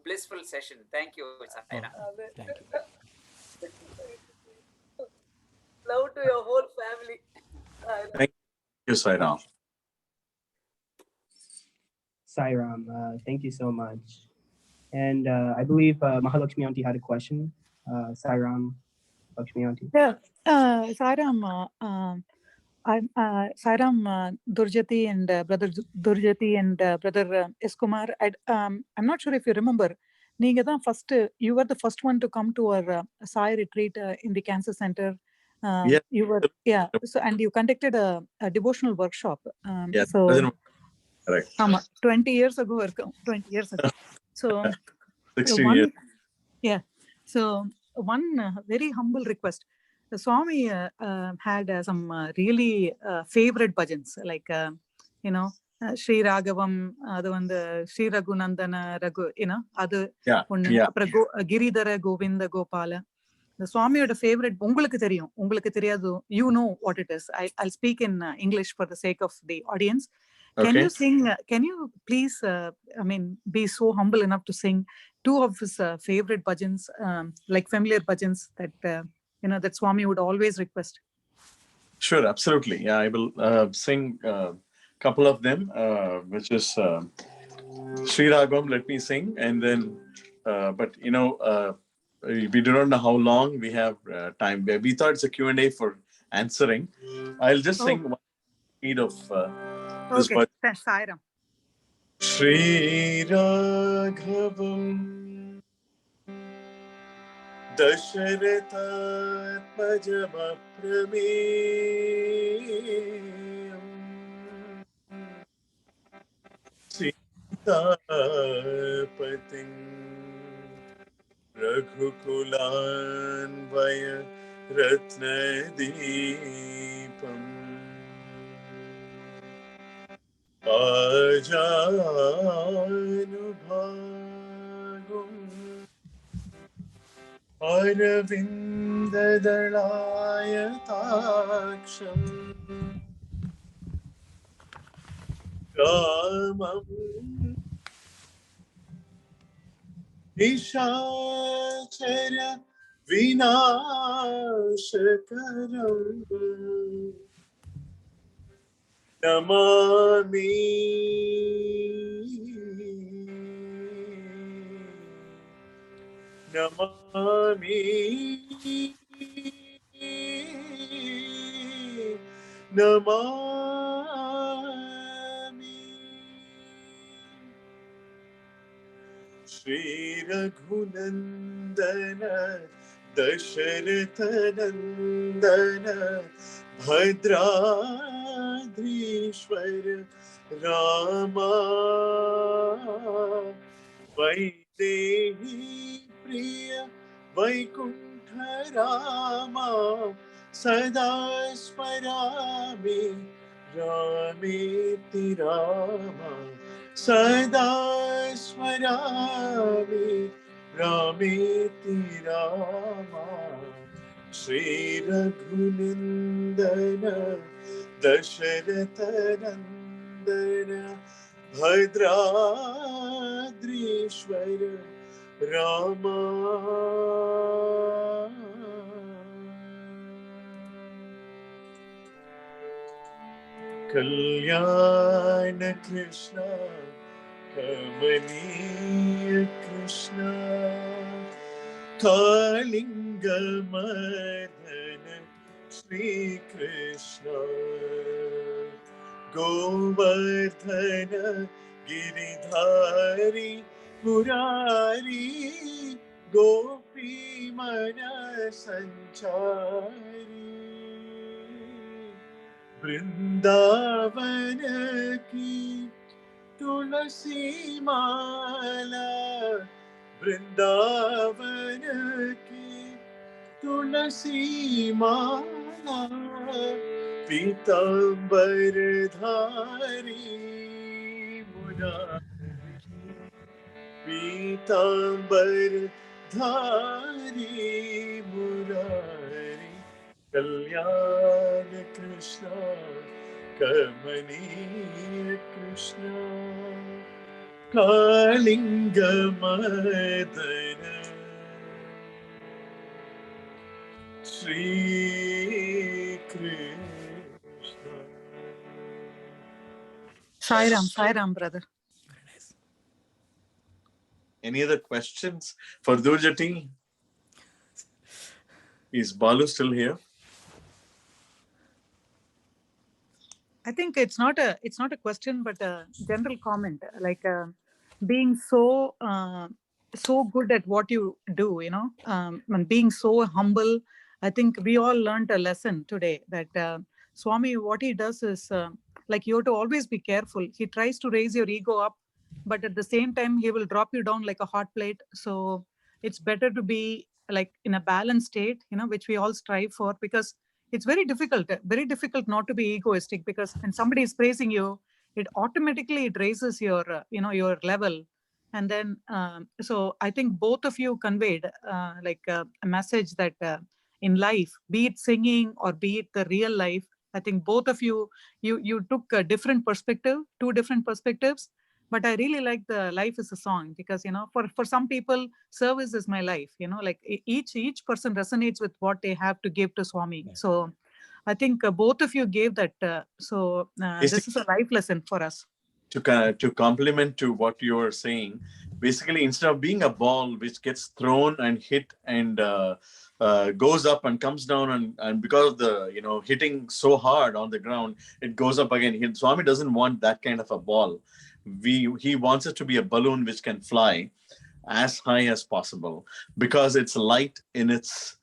blissful session. Thank you, Saira. Thank you. Love to your whole family. Thank you, Sai Ram. Sai Ram, thank you so much. And I believe Mahalakshmi Aunty had a question. Sai Ram, Lakshmi Aunty. Yeah, Sai Ram, Sai Ram, Dhurjati and brother Dhurjati and brother S. Kumar. I'm not sure if you remember. You were the first one to come to our Sai retreat in the cancer center. Yes. You were, so, and you conducted a devotional workshop. Yes. So, correct. 20 years ago. 20 years ago. So, 16 years. Yeah. So, one very humble request. The Swami had some really favorite bhajans, like, Sri Raghavam, Sri Raghunandana, Giridhara Govinda Gopala. The Swamiயோட favorite, உங்களுக்கு தெரியும், உங்களுக்கு தெரியாது, you know what it is. I'll speak in English for the sake of the audience. Can you sing, can you please, be so humble enough to sing two of his favorite bhajans, like familiar bhajans that, that Swami would always request? Sure, absolutely. Yeah, I will sing a couple of them, which is Sri Raghavam, let me sing, and then, but we do not know how long we have time. We thought it's a Q&A for answering. I'll just sing one beat of this bhajan. Sai Ram. Sri Raghavam Dasharathatmajamaprameయం Sitapatim Raghukulanvaya Ratnadipam Ajanubhagum Arvindadalayataksam Ramam Nishachara Vinashakaram Namami Namami Namami Sri Raghunandana Dasharathanandana Bhadradrishwara Rama Vaidehi Priya Vaikuntha Rama Sada Smarami Rameti Rama Sada Smarami Rameti Rama Sri Raghunandana Dasharathanandana Bhadradrishwara Rama Kalyana Krishna, Kamaniya Krishna, Kalinga Mardana, Shri Krishna, Govardhana Giridhari Murari, Gopi Mana Sanchari, Vrindavana ki Tulasi Mala, Vrindavana ki Tulasi Mala, Pitambar Dhari Murari, Pitambar Dhari Murari, Kalyana Krishna, Kamaniya Krishna, Kalinga Madana, Shri Krishna. Sai Ram, brother. Very nice. Any other questions for Dhurjati? Is Balu still here? I think it's not a question, but a general comment. Like being so good at what you do, and being so humble. I think we all learned a lesson today that Swami, what he does is like you have to always be careful. He tries to raise your ego up, but at the same time he will drop you down like a hot plate. So it's better to be like in a balanced state, which we all strive for, because it's very difficult not to be egoistic, because when somebody is praising you, it automatically raises your your level. And then so I think both of you conveyed like a message that in life, be it singing or be it the real life, I think both of you took a different perspective, two different perspectives. But I really like the life is a song, because for some people, service is my life. Like each person resonates with what they have to give to Swami. So I think both of you gave that. This is a life lesson for us. To complement to what you were saying, basically, instead of being a ball which gets thrown and hit and goes up and comes down, and because of the hitting so hard on the ground, it goes up again. Swami doesn't want that kind of a ball. He wants it to be a balloon which can fly as high as possible, because it's light in its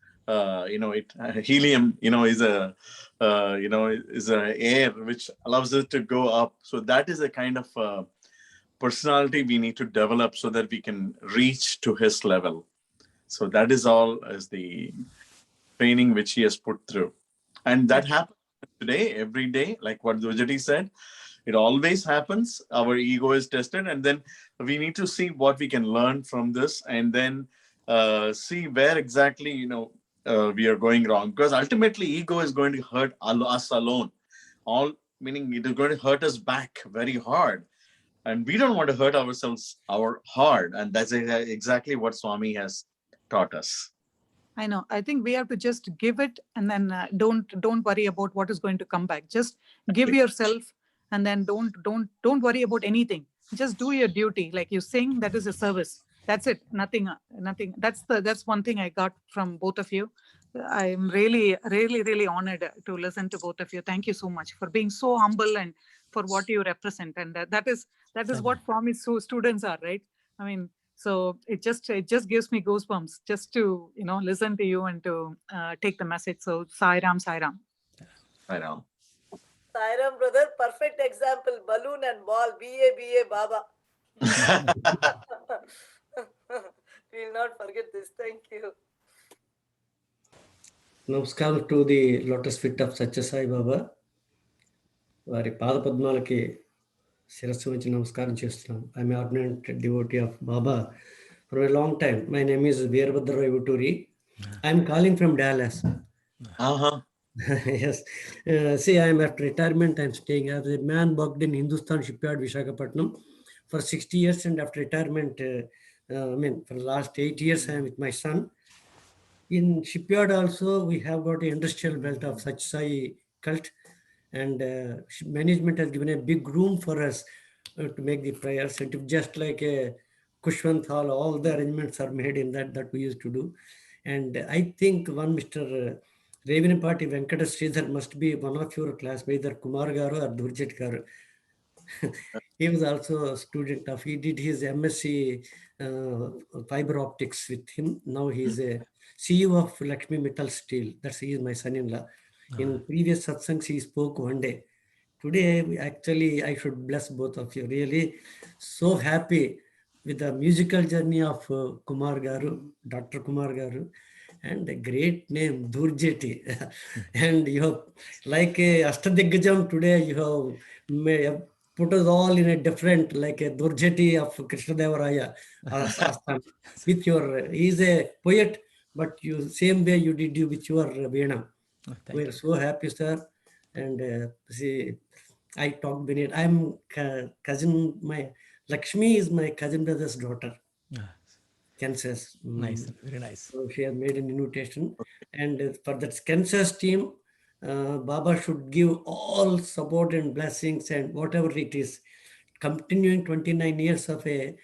helium is a is a air which allows it to go up. So that is a kind of personality we need to develop so that we can reach to his level. So that is all as the training which he has put through, and that happens today, every day, like what Dhurjati said. It always happens. Our ego is tested, and then we need to see what we can learn from this, and then see where exactly we are going wrong. Because ultimately, ego is going to hurt us alone. Meaning it is going to hurt us back very hard, and we don't want to hurt ourselves hard. And that's exactly what Swami has taught us. I know. I think we have to just give it, and then don't worry about what is going to come back. Just give yourself, and then don't worry about anything. Just do your duty. Like you sing, that is a service. That's it. Nothing. That's one thing I got from both of you. I'm really honored to listen to both of you. Thank you so much for being so humble and for what you represent. And that is what Swami students are, right? I mean, so it just gives me goosebumps just to listen to you and to take the message. So Sai Ram. I know. Sai Ram, brother, perfect example. Balloon and ball. B.A. Baba. We'll not forget this. Thank you. Namaskar to the lotus feet of Satya Sai Baba. వారి పాదపద్మాలకి శిరస్సు వచ్చి నమస్కారం చేస్తున్నాం. I'm ardent devotee of Baba for a long time. My name is Veerbhadra Vuturi. I'm calling from Dallas. Yes. See, I'm after retirement. I'm staying as a man worked in Hindustan Shipyard, Visakhapatnam for 60 years. And after retirement, for the last 8 years, I'm with my son. In Shipyard also, we have got an industrial belt of Satya Sai cult. And management has given a big room for us to make the prayers. And just like a Kushwant Hall, all the arrangements are made in that we used to do. And I think one Mr. Revinipati Venkata Sridhar must be one of your classmates, either Kumar Garu or Dhurjati Garu. He was also a student of, he did his MSc fiber optics with him. Now he is a CEO of Lakshmi Metal Steel. He is my son-in-law. In previous satsangs, he spoke one day. Today, actually, I should bless both of you. Really so happy with the musical journey of Kumar Garu, Dr. Kumar Garu, and a great name, Dhurjati. And you have, like a Ashtadigajam today, you have put us all in a different, like a Dhurjati of Krishnadevaraya. With your, he is a poet, but you same way you did you with your Veena. We are so happy, sir. And see, I talked Benet. I'm cousin, my Lakshmi is my cousin brother's daughter. Kansas. Nice, very nice. So she has made an invitation. And for that Kansas team, Baba should give all support and blessings and whatever it is. Continuing 29 years of an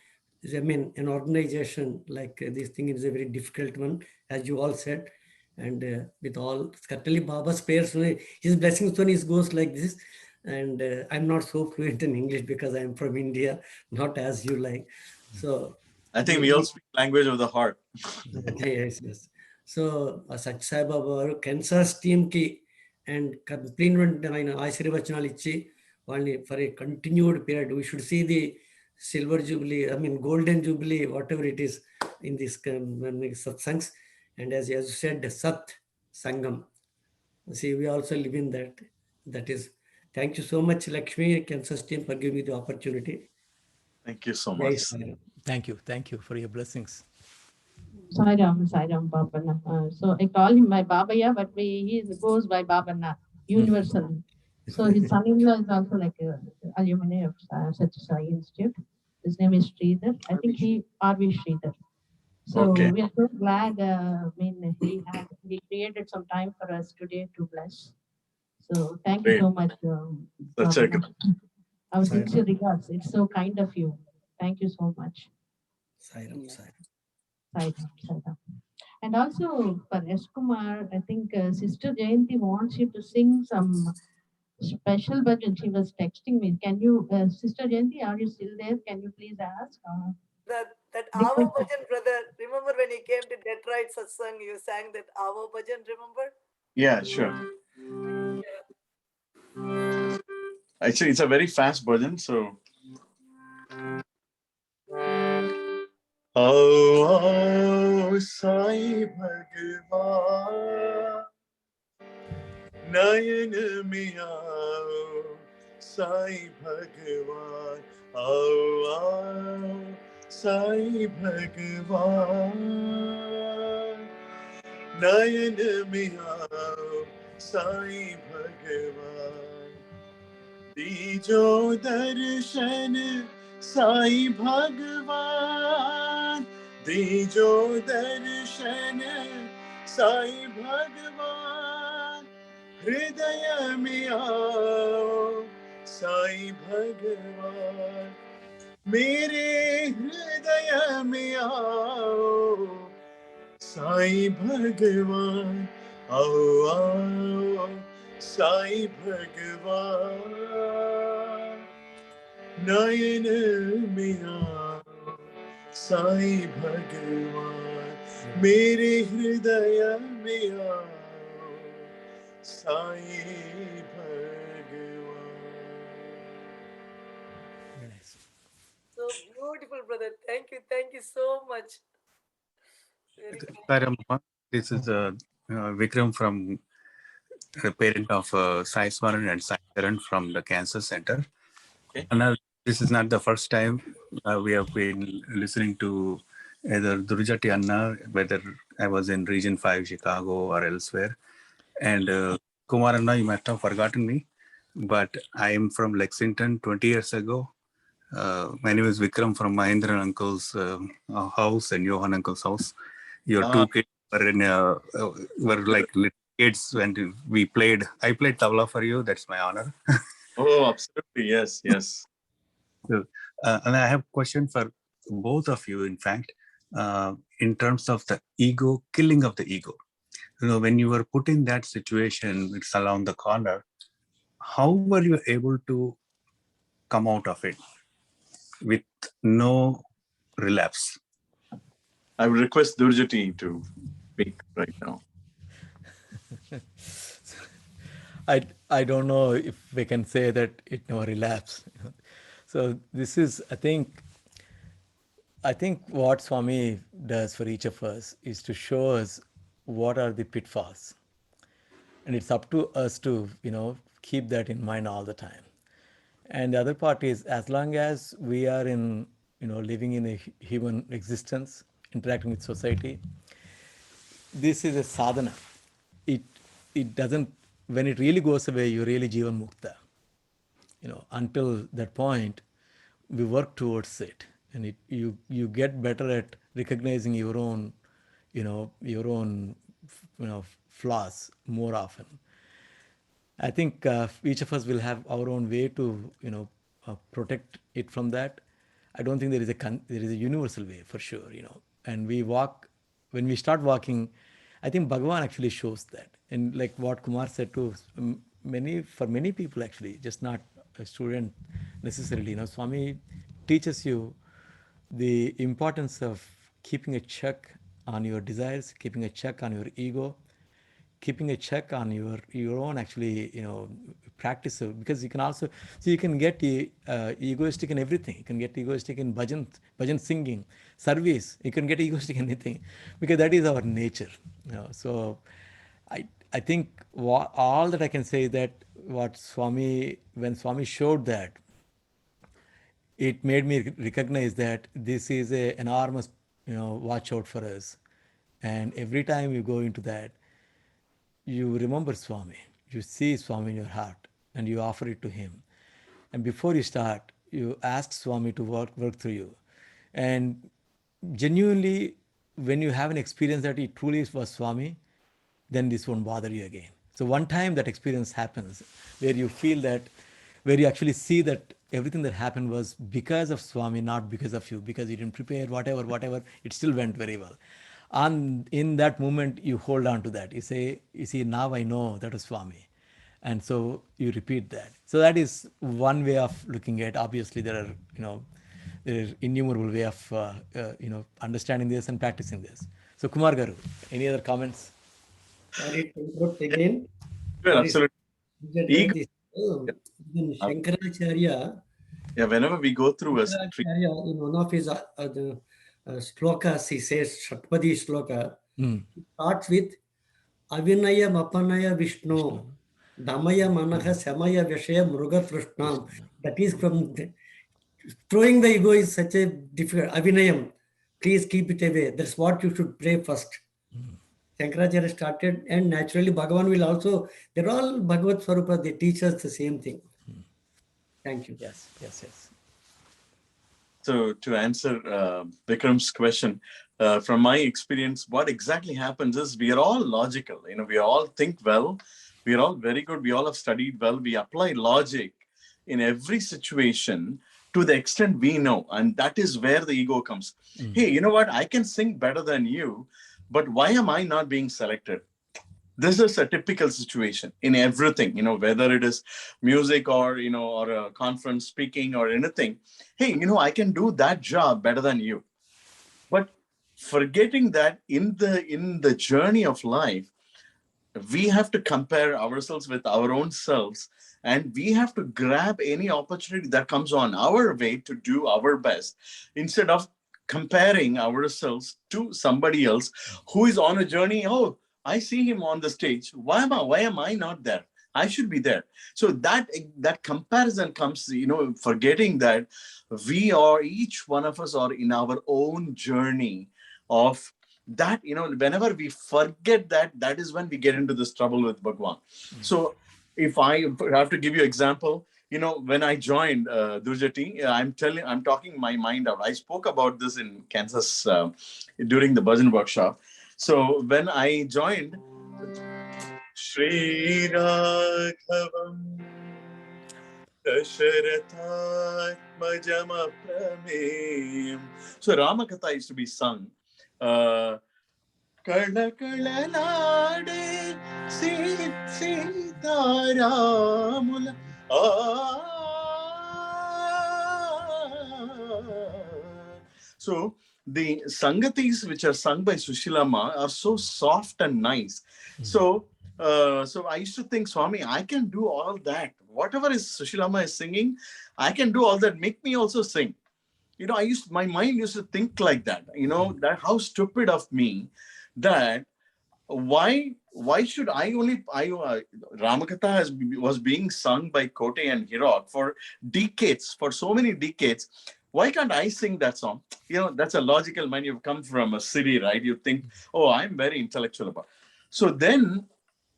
organization like this thing is a very difficult one, as you all said. And with all, certainly Baba's prayers, his blessings on his goes like this. And I'm not so fluent in English because I'm from India, not as you like. So I think we all speak language of the heart. Yes. So Sach Sai Baba Kansas team ki and compliment Ashirvachanalu ichi only for a continued period. We should see the silver jubilee, golden jubilee, whatever it is in this satsangs. And as you said, Sat Sangam. See, we also live in that. That is, thank you so much, Lakshmi, Kansas team, for giving me the opportunity. Thank you so much. Thank you for your blessings. Sairam Babana. So I call him my Babaya, but he goes by Babana, universal. So his son-in-law is also like a alumni of Satya Sai Institute. His name is Sridhar. I think R.V. Sridhar. So we are so glad. He created some time for us today to bless. So thank you so much. Our sincere regards. It's so kind of you. Thank you so much. Sairam. And also for S. Kumar, I think Sister Jayanti wants you to sing some special bhajan. She was texting me. Can you, Sister Jayanti, are you still there? Can you please ask? That Ava Bhajan, brother, remember when he came to Detroit Satsang, you sang that Ava Bhajan, remember? Yeah, sure. Actually, it's a very fast bhajan, so. Oh, Sai Bhagavan, Nayan mein aao, Sai Bhagavan, oh, Sai Bhagavan, Nayan mein aao, Sai Bhagavan, Dijo darshan Sai Bhagavan, Dijo darshan Sai Bhagavan, Hridaya mein aao, Sai Bhagavan, mere hridaya mein aao, Sai Bhagavan, aao, Sai Bhagavan, Nayan mein aao, Sai Bhagavan, mere hridaya mein aao, Sai Bhagavan. So beautiful, brother. Thank you so much. This is Vikram from the parent of Sai Smaran and Sai Charan from the Cancer Center. Okay. And this is not the first time we have been listening to either Dhurjati Anna, whether I was in Region 5, Chicago or elsewhere. And Kumar Anna, you might have forgotten me, but I am from Lexington 20 years ago. My name is Vikram from Mahindran uncle's house and Johan uncle's house. Your two kids were like kids when we played. I played tabla for you. That's my honor. Oh, absolutely. Yes, yes. So, and I have a question for both of you, in fact, in terms of the ego, killing of the ego. When you were put in that situation, it's around the corner, how were you able to come out of it with no relapse? I would request Dhurjati to speak right now. I don't know if we can say that it never relapsed. So this is, I think what Swami does for each of us is to show us what are the pitfalls. And it's up to us to, keep that in mind all the time. And the other part is, as long as we are in, living in a human existence, interacting with society, this is a sadhana. It doesn't, when it really goes away, you're really Jivan Mukta. Until that point, we work towards it, and you get better at recognizing your own, flaws more often. I think each of us will have our own way to, protect it from that. I don't think there is a universal way for sure, And when we start walking, I think Bhagavan actually shows that. And like what Kumar said too, for many people actually, just not a student necessarily, Swami teaches you the importance of keeping a check on your desires, keeping a check on your ego, keeping a check on your own actually practice of, because you can also you can get egoistic in everything. You can get egoistic in bhajan singing, service. You can get egoistic in anything, because that is our nature. So I think all that I can say is that when Swami showed that, it made me recognize that this is a enormous watch out for us, and every time you go into that, you remember Swami, you see Swami in your heart, and you offer it to him. And before you start, you ask Swami to work through you. And genuinely, when you have an experience that it truly was Swami, then this won't bother you again. So one time that experience happens where you feel that, where you actually see that everything that happened was because of Swami, not because of you, because you didn't prepare, whatever, it still went very well. And in that moment, you hold on to that. You see, now I know that was Swami. And so you repeat that. So that is one way of looking at. Obviously, there are innumerable way of, understanding this and practicing this. So Kumar Garu, any other comments? Sorry to interrupt again. Yeah, absolutely. Even Shankaracharya. Yeah, whenever we go through Shankaracharya, in one of his slokas, he says, Shatpadi sloka, he starts with Avinaya Mapanaya Vishnu, Damaya Manaha Samaya Vishaya Mruga Trushnam. That is from throwing the ego is such a difficult Avinayam. Please keep it away. That's what you should pray first. Shankaracharya started, and naturally Bhagavan will also, they're all Bhagavad Swarupa, they teach us the same thing. Thank you. Yes. So to answer Vikram's question, from my experience, what exactly happens is we are all logical. We all think well. We are all very good. We all have studied well. We apply logic in every situation to the extent we know. And that is where the ego comes. Hey, you know what? I can sing better than you, but why am I not being selected? This is a typical situation in everything, whether it is music or, or a conference speaking or anything. Hey, I can do that job better than you. But forgetting that in the journey of life, we have to compare ourselves with our own selves, and we have to grab any opportunity that comes on our way to do our best, instead of comparing ourselves to somebody else who is on a journey. Oh, I see him on the stage. Why am I not there? I should be there. So that comparison comes, forgetting that each one of us are in our own journey of that. Whenever we forget that is when we get into this trouble with Bhagwan. So if I have to give you an example, when I joined Dhurjati, I'm talking my mind out. I spoke about this in Kansas during the Bhajan workshop. So when I joined, श्रीराघवम् दशरथात्मजमप्रमेयम्. So Ramakatha used to be sung. Kala kala lade Sitaramula. So the Sangatis which are sung by Sushilama are so soft and nice. So I used to think, Swami, I can do all that. Whatever is Sushilama is singing, I can do all that. Make me also sing. My mind used to think like that. That how stupid of me that why should Ramakatha was being sung by Kote and Hirok for decades, for so many decades. Why can't I sing that song? That's a logical mind. You've come from a city, right? You think, oh, I'm very intellectual about. So then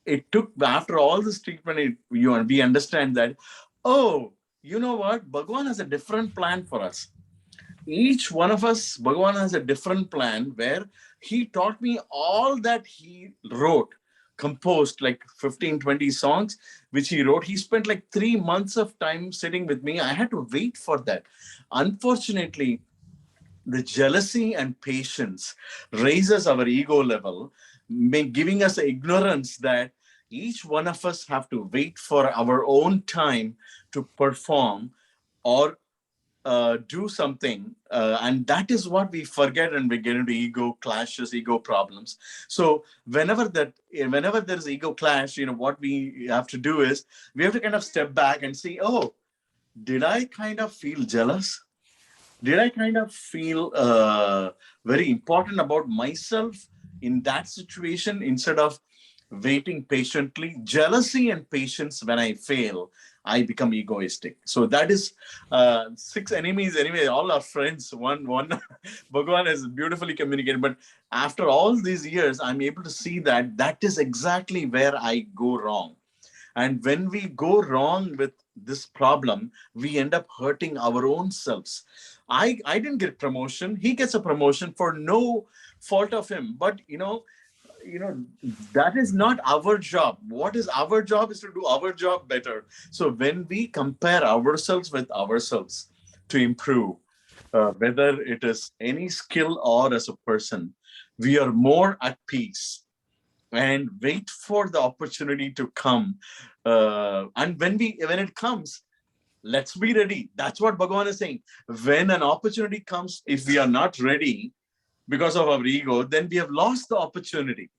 it took, after all this treatment, we understand that, oh, you know what? Bhagwan has a different plan for us. Each one of us, Bhagwan has a different plan where he taught me all that he wrote, composed like 15, 20 songs, which he wrote. He spent like 3 months of time sitting with me. I had to wait for that. Unfortunately, the jealousy and patience raises our ego level, giving us ignorance that each one of us have to wait for our own time to perform or do something, and that is what we forget, and we get into ego clashes, ego problems. So whenever there's ego clash, what we have to do is we have to kind of step back and see, oh, did I kind of feel jealous? Did I kind of feel very important about myself in that situation instead of waiting patiently? Jealousy and patience, when I fail, I become egoistic. So that is 6 enemies anyway, all our friends. One Bhagwan has beautifully communicated. But after all these years, I'm able to see that is exactly where I go wrong. And when we go wrong with this problem, we end up hurting our own selves. I didn't get promotion. He gets a promotion for no fault of him. But, that is not our job. What is our job is to do our job better. So when we compare ourselves with ourselves to improve, whether it is any skill or as a person, we are more at peace and wait for the opportunity to come. And when it comes, let's be ready. That's what Bhagavan is saying. When an opportunity comes, if we are not ready because of our ego, then we have lost the opportunity.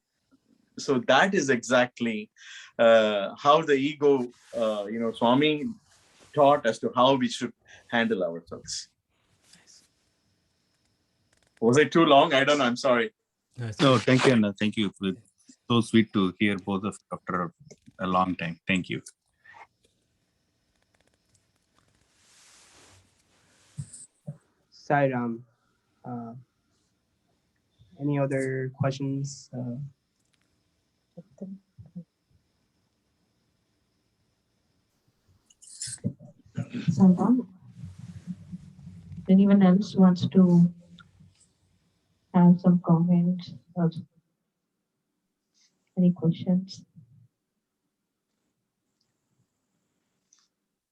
So that is exactly how the ego, Swami taught as to how we should handle ourselves. Was it too long? I don't know. I'm sorry. No, thank you, Anna. Thank you. So sweet to hear both of you after a long time. Thank you. Sai Ram, any other questions? Anyone else wants to have some comments or any questions?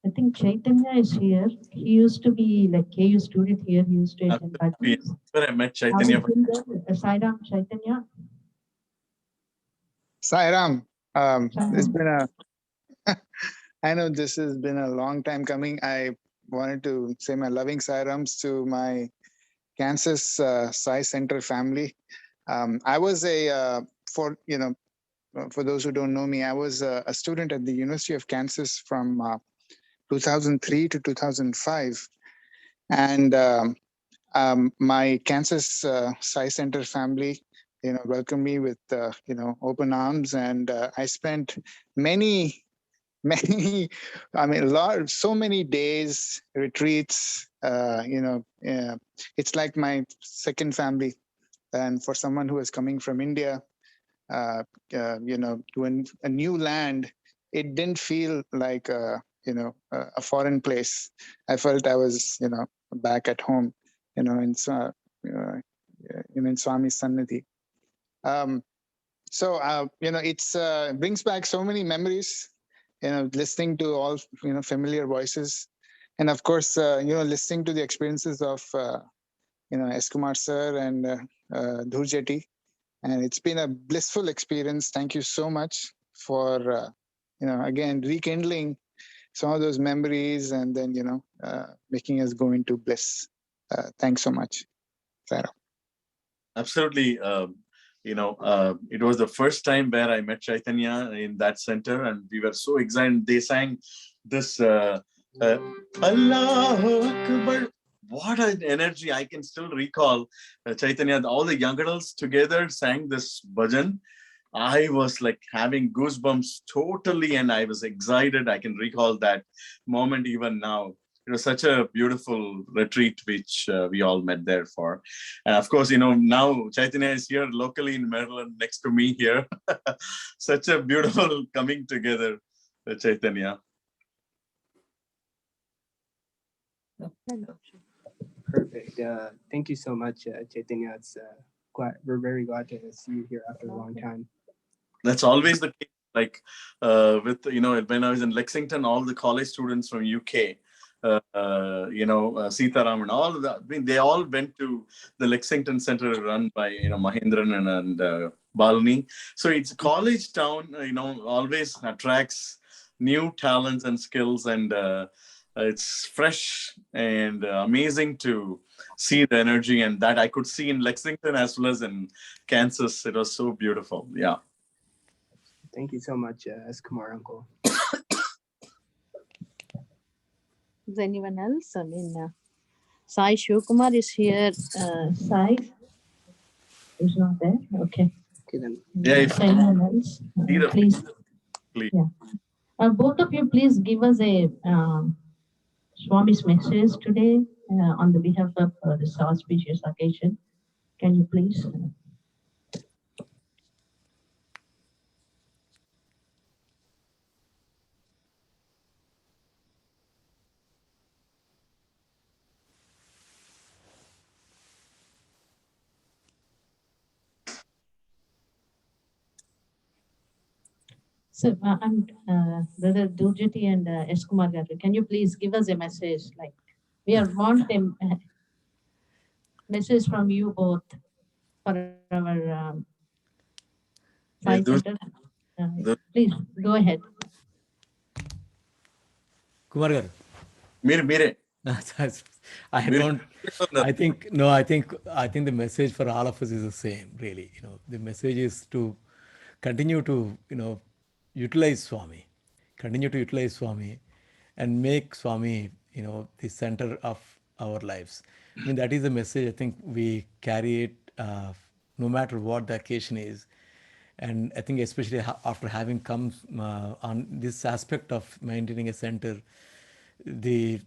I think Chaitanya is here. He used to be like KU student here. He used to attend bhajans. I met Chaitanya. Sairam, Chaitanya. Sairam, it's been I know this has been a long time coming. I wanted to say my loving Sairams to my Kansas Sai Center family. I was for those who don't know me, I was a student at the University of Kansas from 2003 to 2005. And my Kansas Sai Center family, welcomed me with, open arms. And I spent many, so many days, retreats, it's like my second family. And for someone who is coming from India, to a new land, it didn't feel like a foreign place. I felt I was, back at home, in Swami's Sannidhi. So, it's brings back so many memories, listening to all, familiar voices. And of course, listening to the experiences of, S. Kumar sir and Dhurjati. And it's been a blissful experience. Thank you so much for, again, rekindling some of those memories and then, making us go into bliss. Thanks so much, Sarah. Absolutely. It was the first time where I met Chaitanya in that center, and we were so excited. They sang this Allahu Akbar. What an energy! I can still recall Chaitanya. All the young adults together sang this bhajan. I was like having goosebumps totally, and I was excited. I can recall that moment even now. It was such a beautiful retreat which we all met there for. And of course, now Chaitanya is here locally in Maryland next to me here. Such a beautiful coming together, Chaitanya. Perfect. Thank you so much, Chaitanya. It's we're very glad to see you here after a long time. That's always the case. Like with when I was in Lexington, all the college students from UK, Sitaram and all of that. I mean, they all went to the Lexington Center run by Mahendran and Balani. So it's a college town. Always attracts new talents and skills, and it's fresh and amazing to see the energy, and that I could see in Lexington as well as in Kansas. It was so beautiful. Yeah. Thank you so much, S. Kumar uncle. Is anyone else? I mean, Sai Shivkumar is here. Sai is not there. Okay. Okay then. Yeah. If anyone else, please. Yeah. Both of you, please give us a Swami's message today on the behalf of this auspicious occasion. Can you please? So, Brother Dhurjati and S. Kumar Garu, can you please give us a message? Like, we want a message from you both for our Sai Center. Please, go ahead. Kumar Garu. Mere. I think the message for all of us is the same, really. The message is to continue to, utilize Swami, and make Swami, the center of our lives. I mean, that is the message I think we carry it no matter what the occasion is. And I think especially after having come on this aspect of maintaining a center, the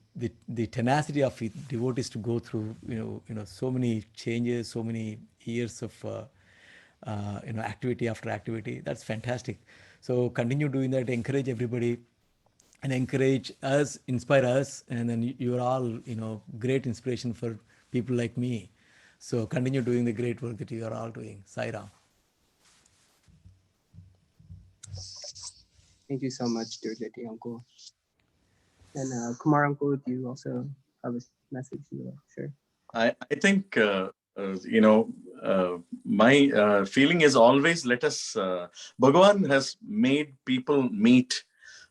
tenacity of devotees to go through, so many changes, so many years of, activity after activity. That's fantastic. So continue doing that, encourage everybody and encourage us, inspire us. And then you're all, great inspiration for people like me. So continue doing the great work that you are all doing. Sai Ram. Thank you so much, Dhurjati uncle. And Kumar uncle, do you also have a message you want to share? I think, my feeling is always let us, Bhagavan has made people meet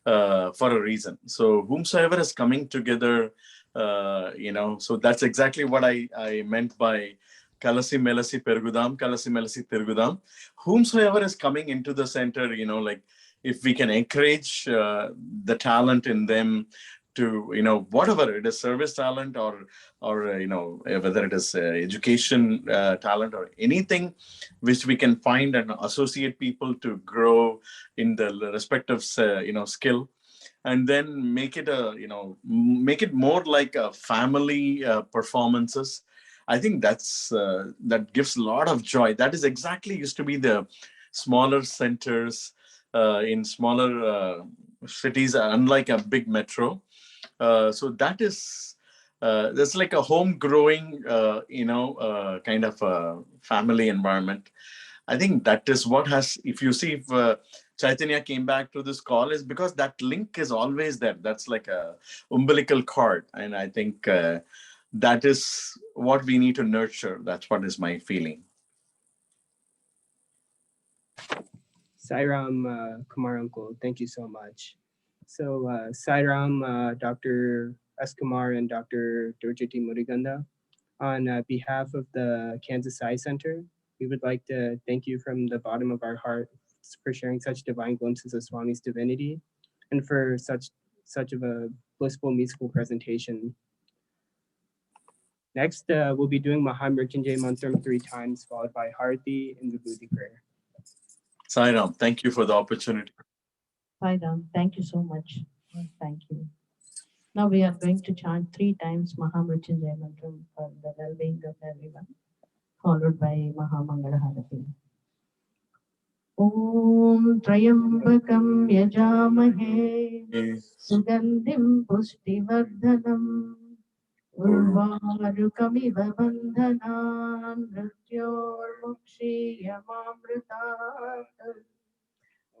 for a reason. So whomsoever is coming together, so that's exactly what I meant by Kalasi Melasi Tirgudam. Whomsoever is coming into the center, like if we can encourage the talent in them to, whatever it is, service talent or whether it is education talent or anything which we can find and associate people to grow in the respective, skill, and then make it make it more like a family performances. I think that gives a lot of joy. That is exactly used to be the smaller centers in smaller cities, unlike a big metro. So that is that's like a home growing, kind of a family environment. I think that is what has, if you see, if Chaitanya came back to this call, is because that link is always there. That's like a umbilical cord. And I think that is what we need to nurture. That's what is my feeling. Sairam, Kumar uncle, thank you so much. So Sairam, Dr. S. Kumar and Dr. Dhurjati Mudigonda, on behalf of the Kansas Eye Center, we would like to thank you from the bottom of our heart for sharing such divine glimpses of Swami's divinity and for such of a blissful musical presentation. Next, we'll be doing Mahamrityunjay Mantram 3 times, followed by Harati and Vibhuti prayer. Sairam, thank you for the opportunity. Sairam, thank you so much. Thank you. Now we are going to chant 3 times Mahamrityunjay Mantram for the well-being of everyone, followed by Mahamangala Harati. Om Trayambakam Yajamahe Sugandhim Pushtivardhanam Urvarukamiva Bandhanan Mrityurmukshiyamamritat.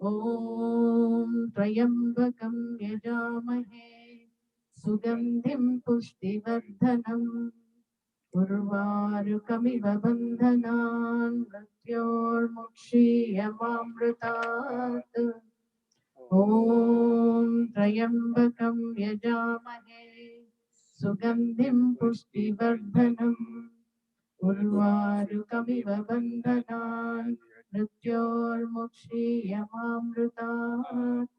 Om Trayambakam Yajamahe Sugandhim Pushtivardhanam Urvarukamiva Bandhanan Mrityurmukshiyamamritat. Om Trayambakam Yajamahe Sugandhim Pushtivardhanam Urvarukamiva Bandhanan Mrityurmukshiyamamritat.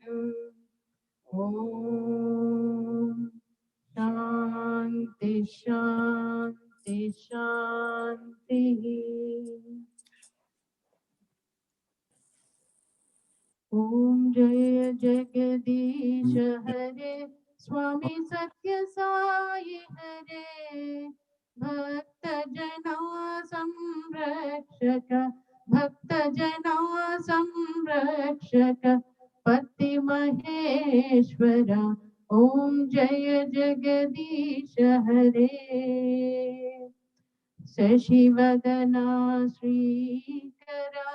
Om Shanti Shanti Shanti. Om Jaya Jagadish Hare Swami Satya Sai Hare Bhakta Jana Samrakshaka Bhakta Jana Samrakshaka Pati Maheshwara. Om Jaya Jagadish Hare Shashivadana Srikara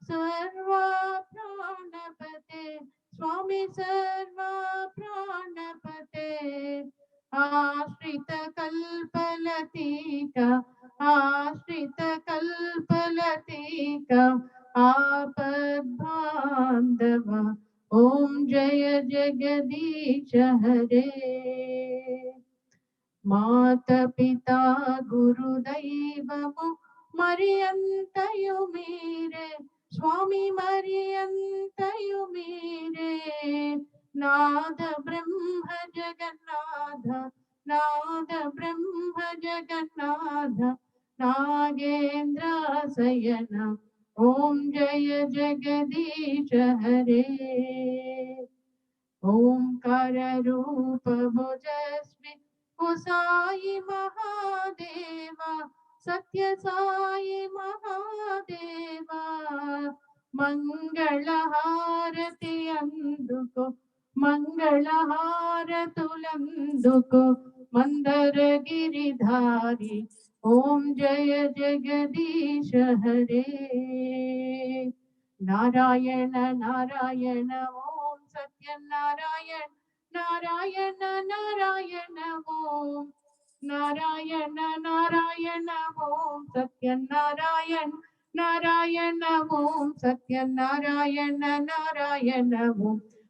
Sarva Pranapate Swami Sarva Pranapate Ashrita Kalpalatika Ashrita Kalpalatika Apadbandava. Om Jaya Jagadish Hare Mata Pita Guru Daivamu Mariantayu Mere Swami Mariantayu Mere Nada Brahma Jagannatha Nada Brahma Jagannatha Nagendra Sayana. Om Jaya Jagadish Hare Omkara Rupa Bhujasmi Sai Mahadeva Satya Sai Mahadeva Mangala Harati Anduko Mangala Haratulanduko Mandara Giridhari. Om Jaya Jagadish Hare Narayana Narayana Om Satya Narayana Narayana Narayana Om Narayana Narayana Om Satya Narayana Narayana Om Satya Narayana Narayana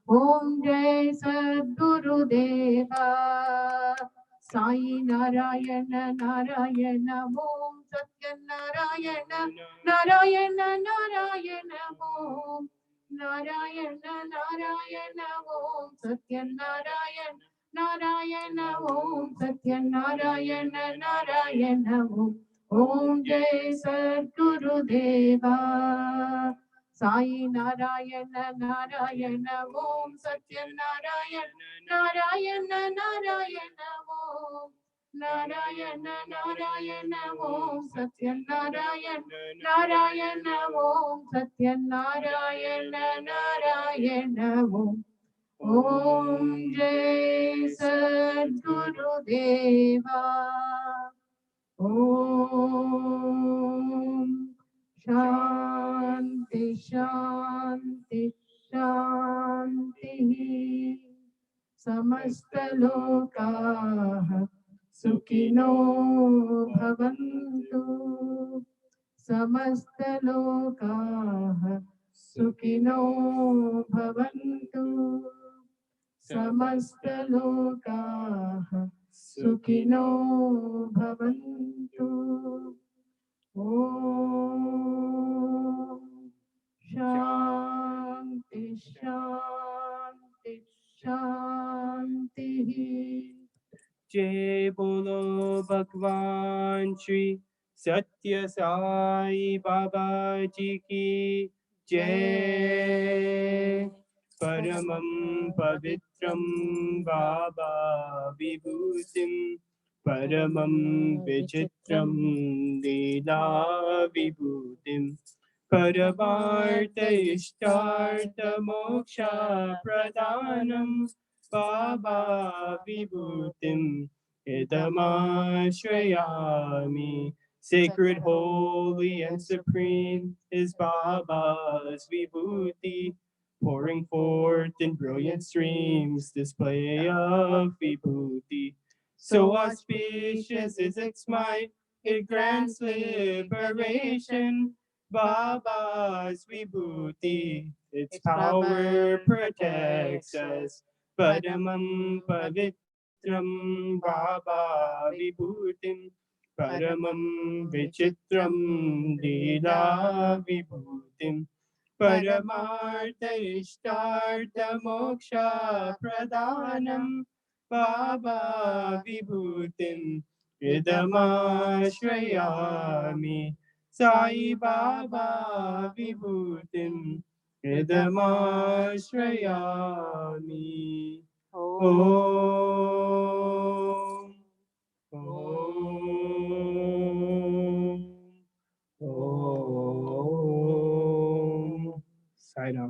Om Jai Sadguru Deva Sai Narayana Narayana Om Satya Narayana Narayana Narayana Om Narayana Narayana Om Satya Narayana Narayana Om Satya Narayana Narayana Om Jai Sadguru Deva Sai Narayana Narayana Om Satya Narayana Narayana Narayana Om Narayana Narayana Om Satya Narayana Narayana Om Satya Narayana Narayana Om Jai Sadguru Deva Om Shanti शान्ति शान्तिः समस्तलोकाः सुखिनो भवन्तु समस्तलोकाः सुखिनो भवन्तु समस्तलोकाः सुखिनो भवन्तु ॐ शान्ति शान्ति शान्तिः जय बोलो भगवान श्री सत्य साई बाबा जी की जय। परमं पवित्रं बाबा विभूतिं परमं विचित्रं लीला विभूतिं परमार्थ इष्टार्थ मोक्ष प्रदानं बाबा विभूतिं idamashayami. Sacred, holy, and supreme is Baba's vibhuti, pouring forth in brilliant streams, display of vibhuti. So auspicious is its might, it grants liberation. Baba's vibhuti, its power protects us. Paramam pavitram Baba vibhutim, paramam vichitram Leela vibhutim, paramartha ishtartha moksha pradhanam Baba vibhutim idamashayami. Sai Baba vibhutim idamashayami. Om. Om. Om. Sai Ram.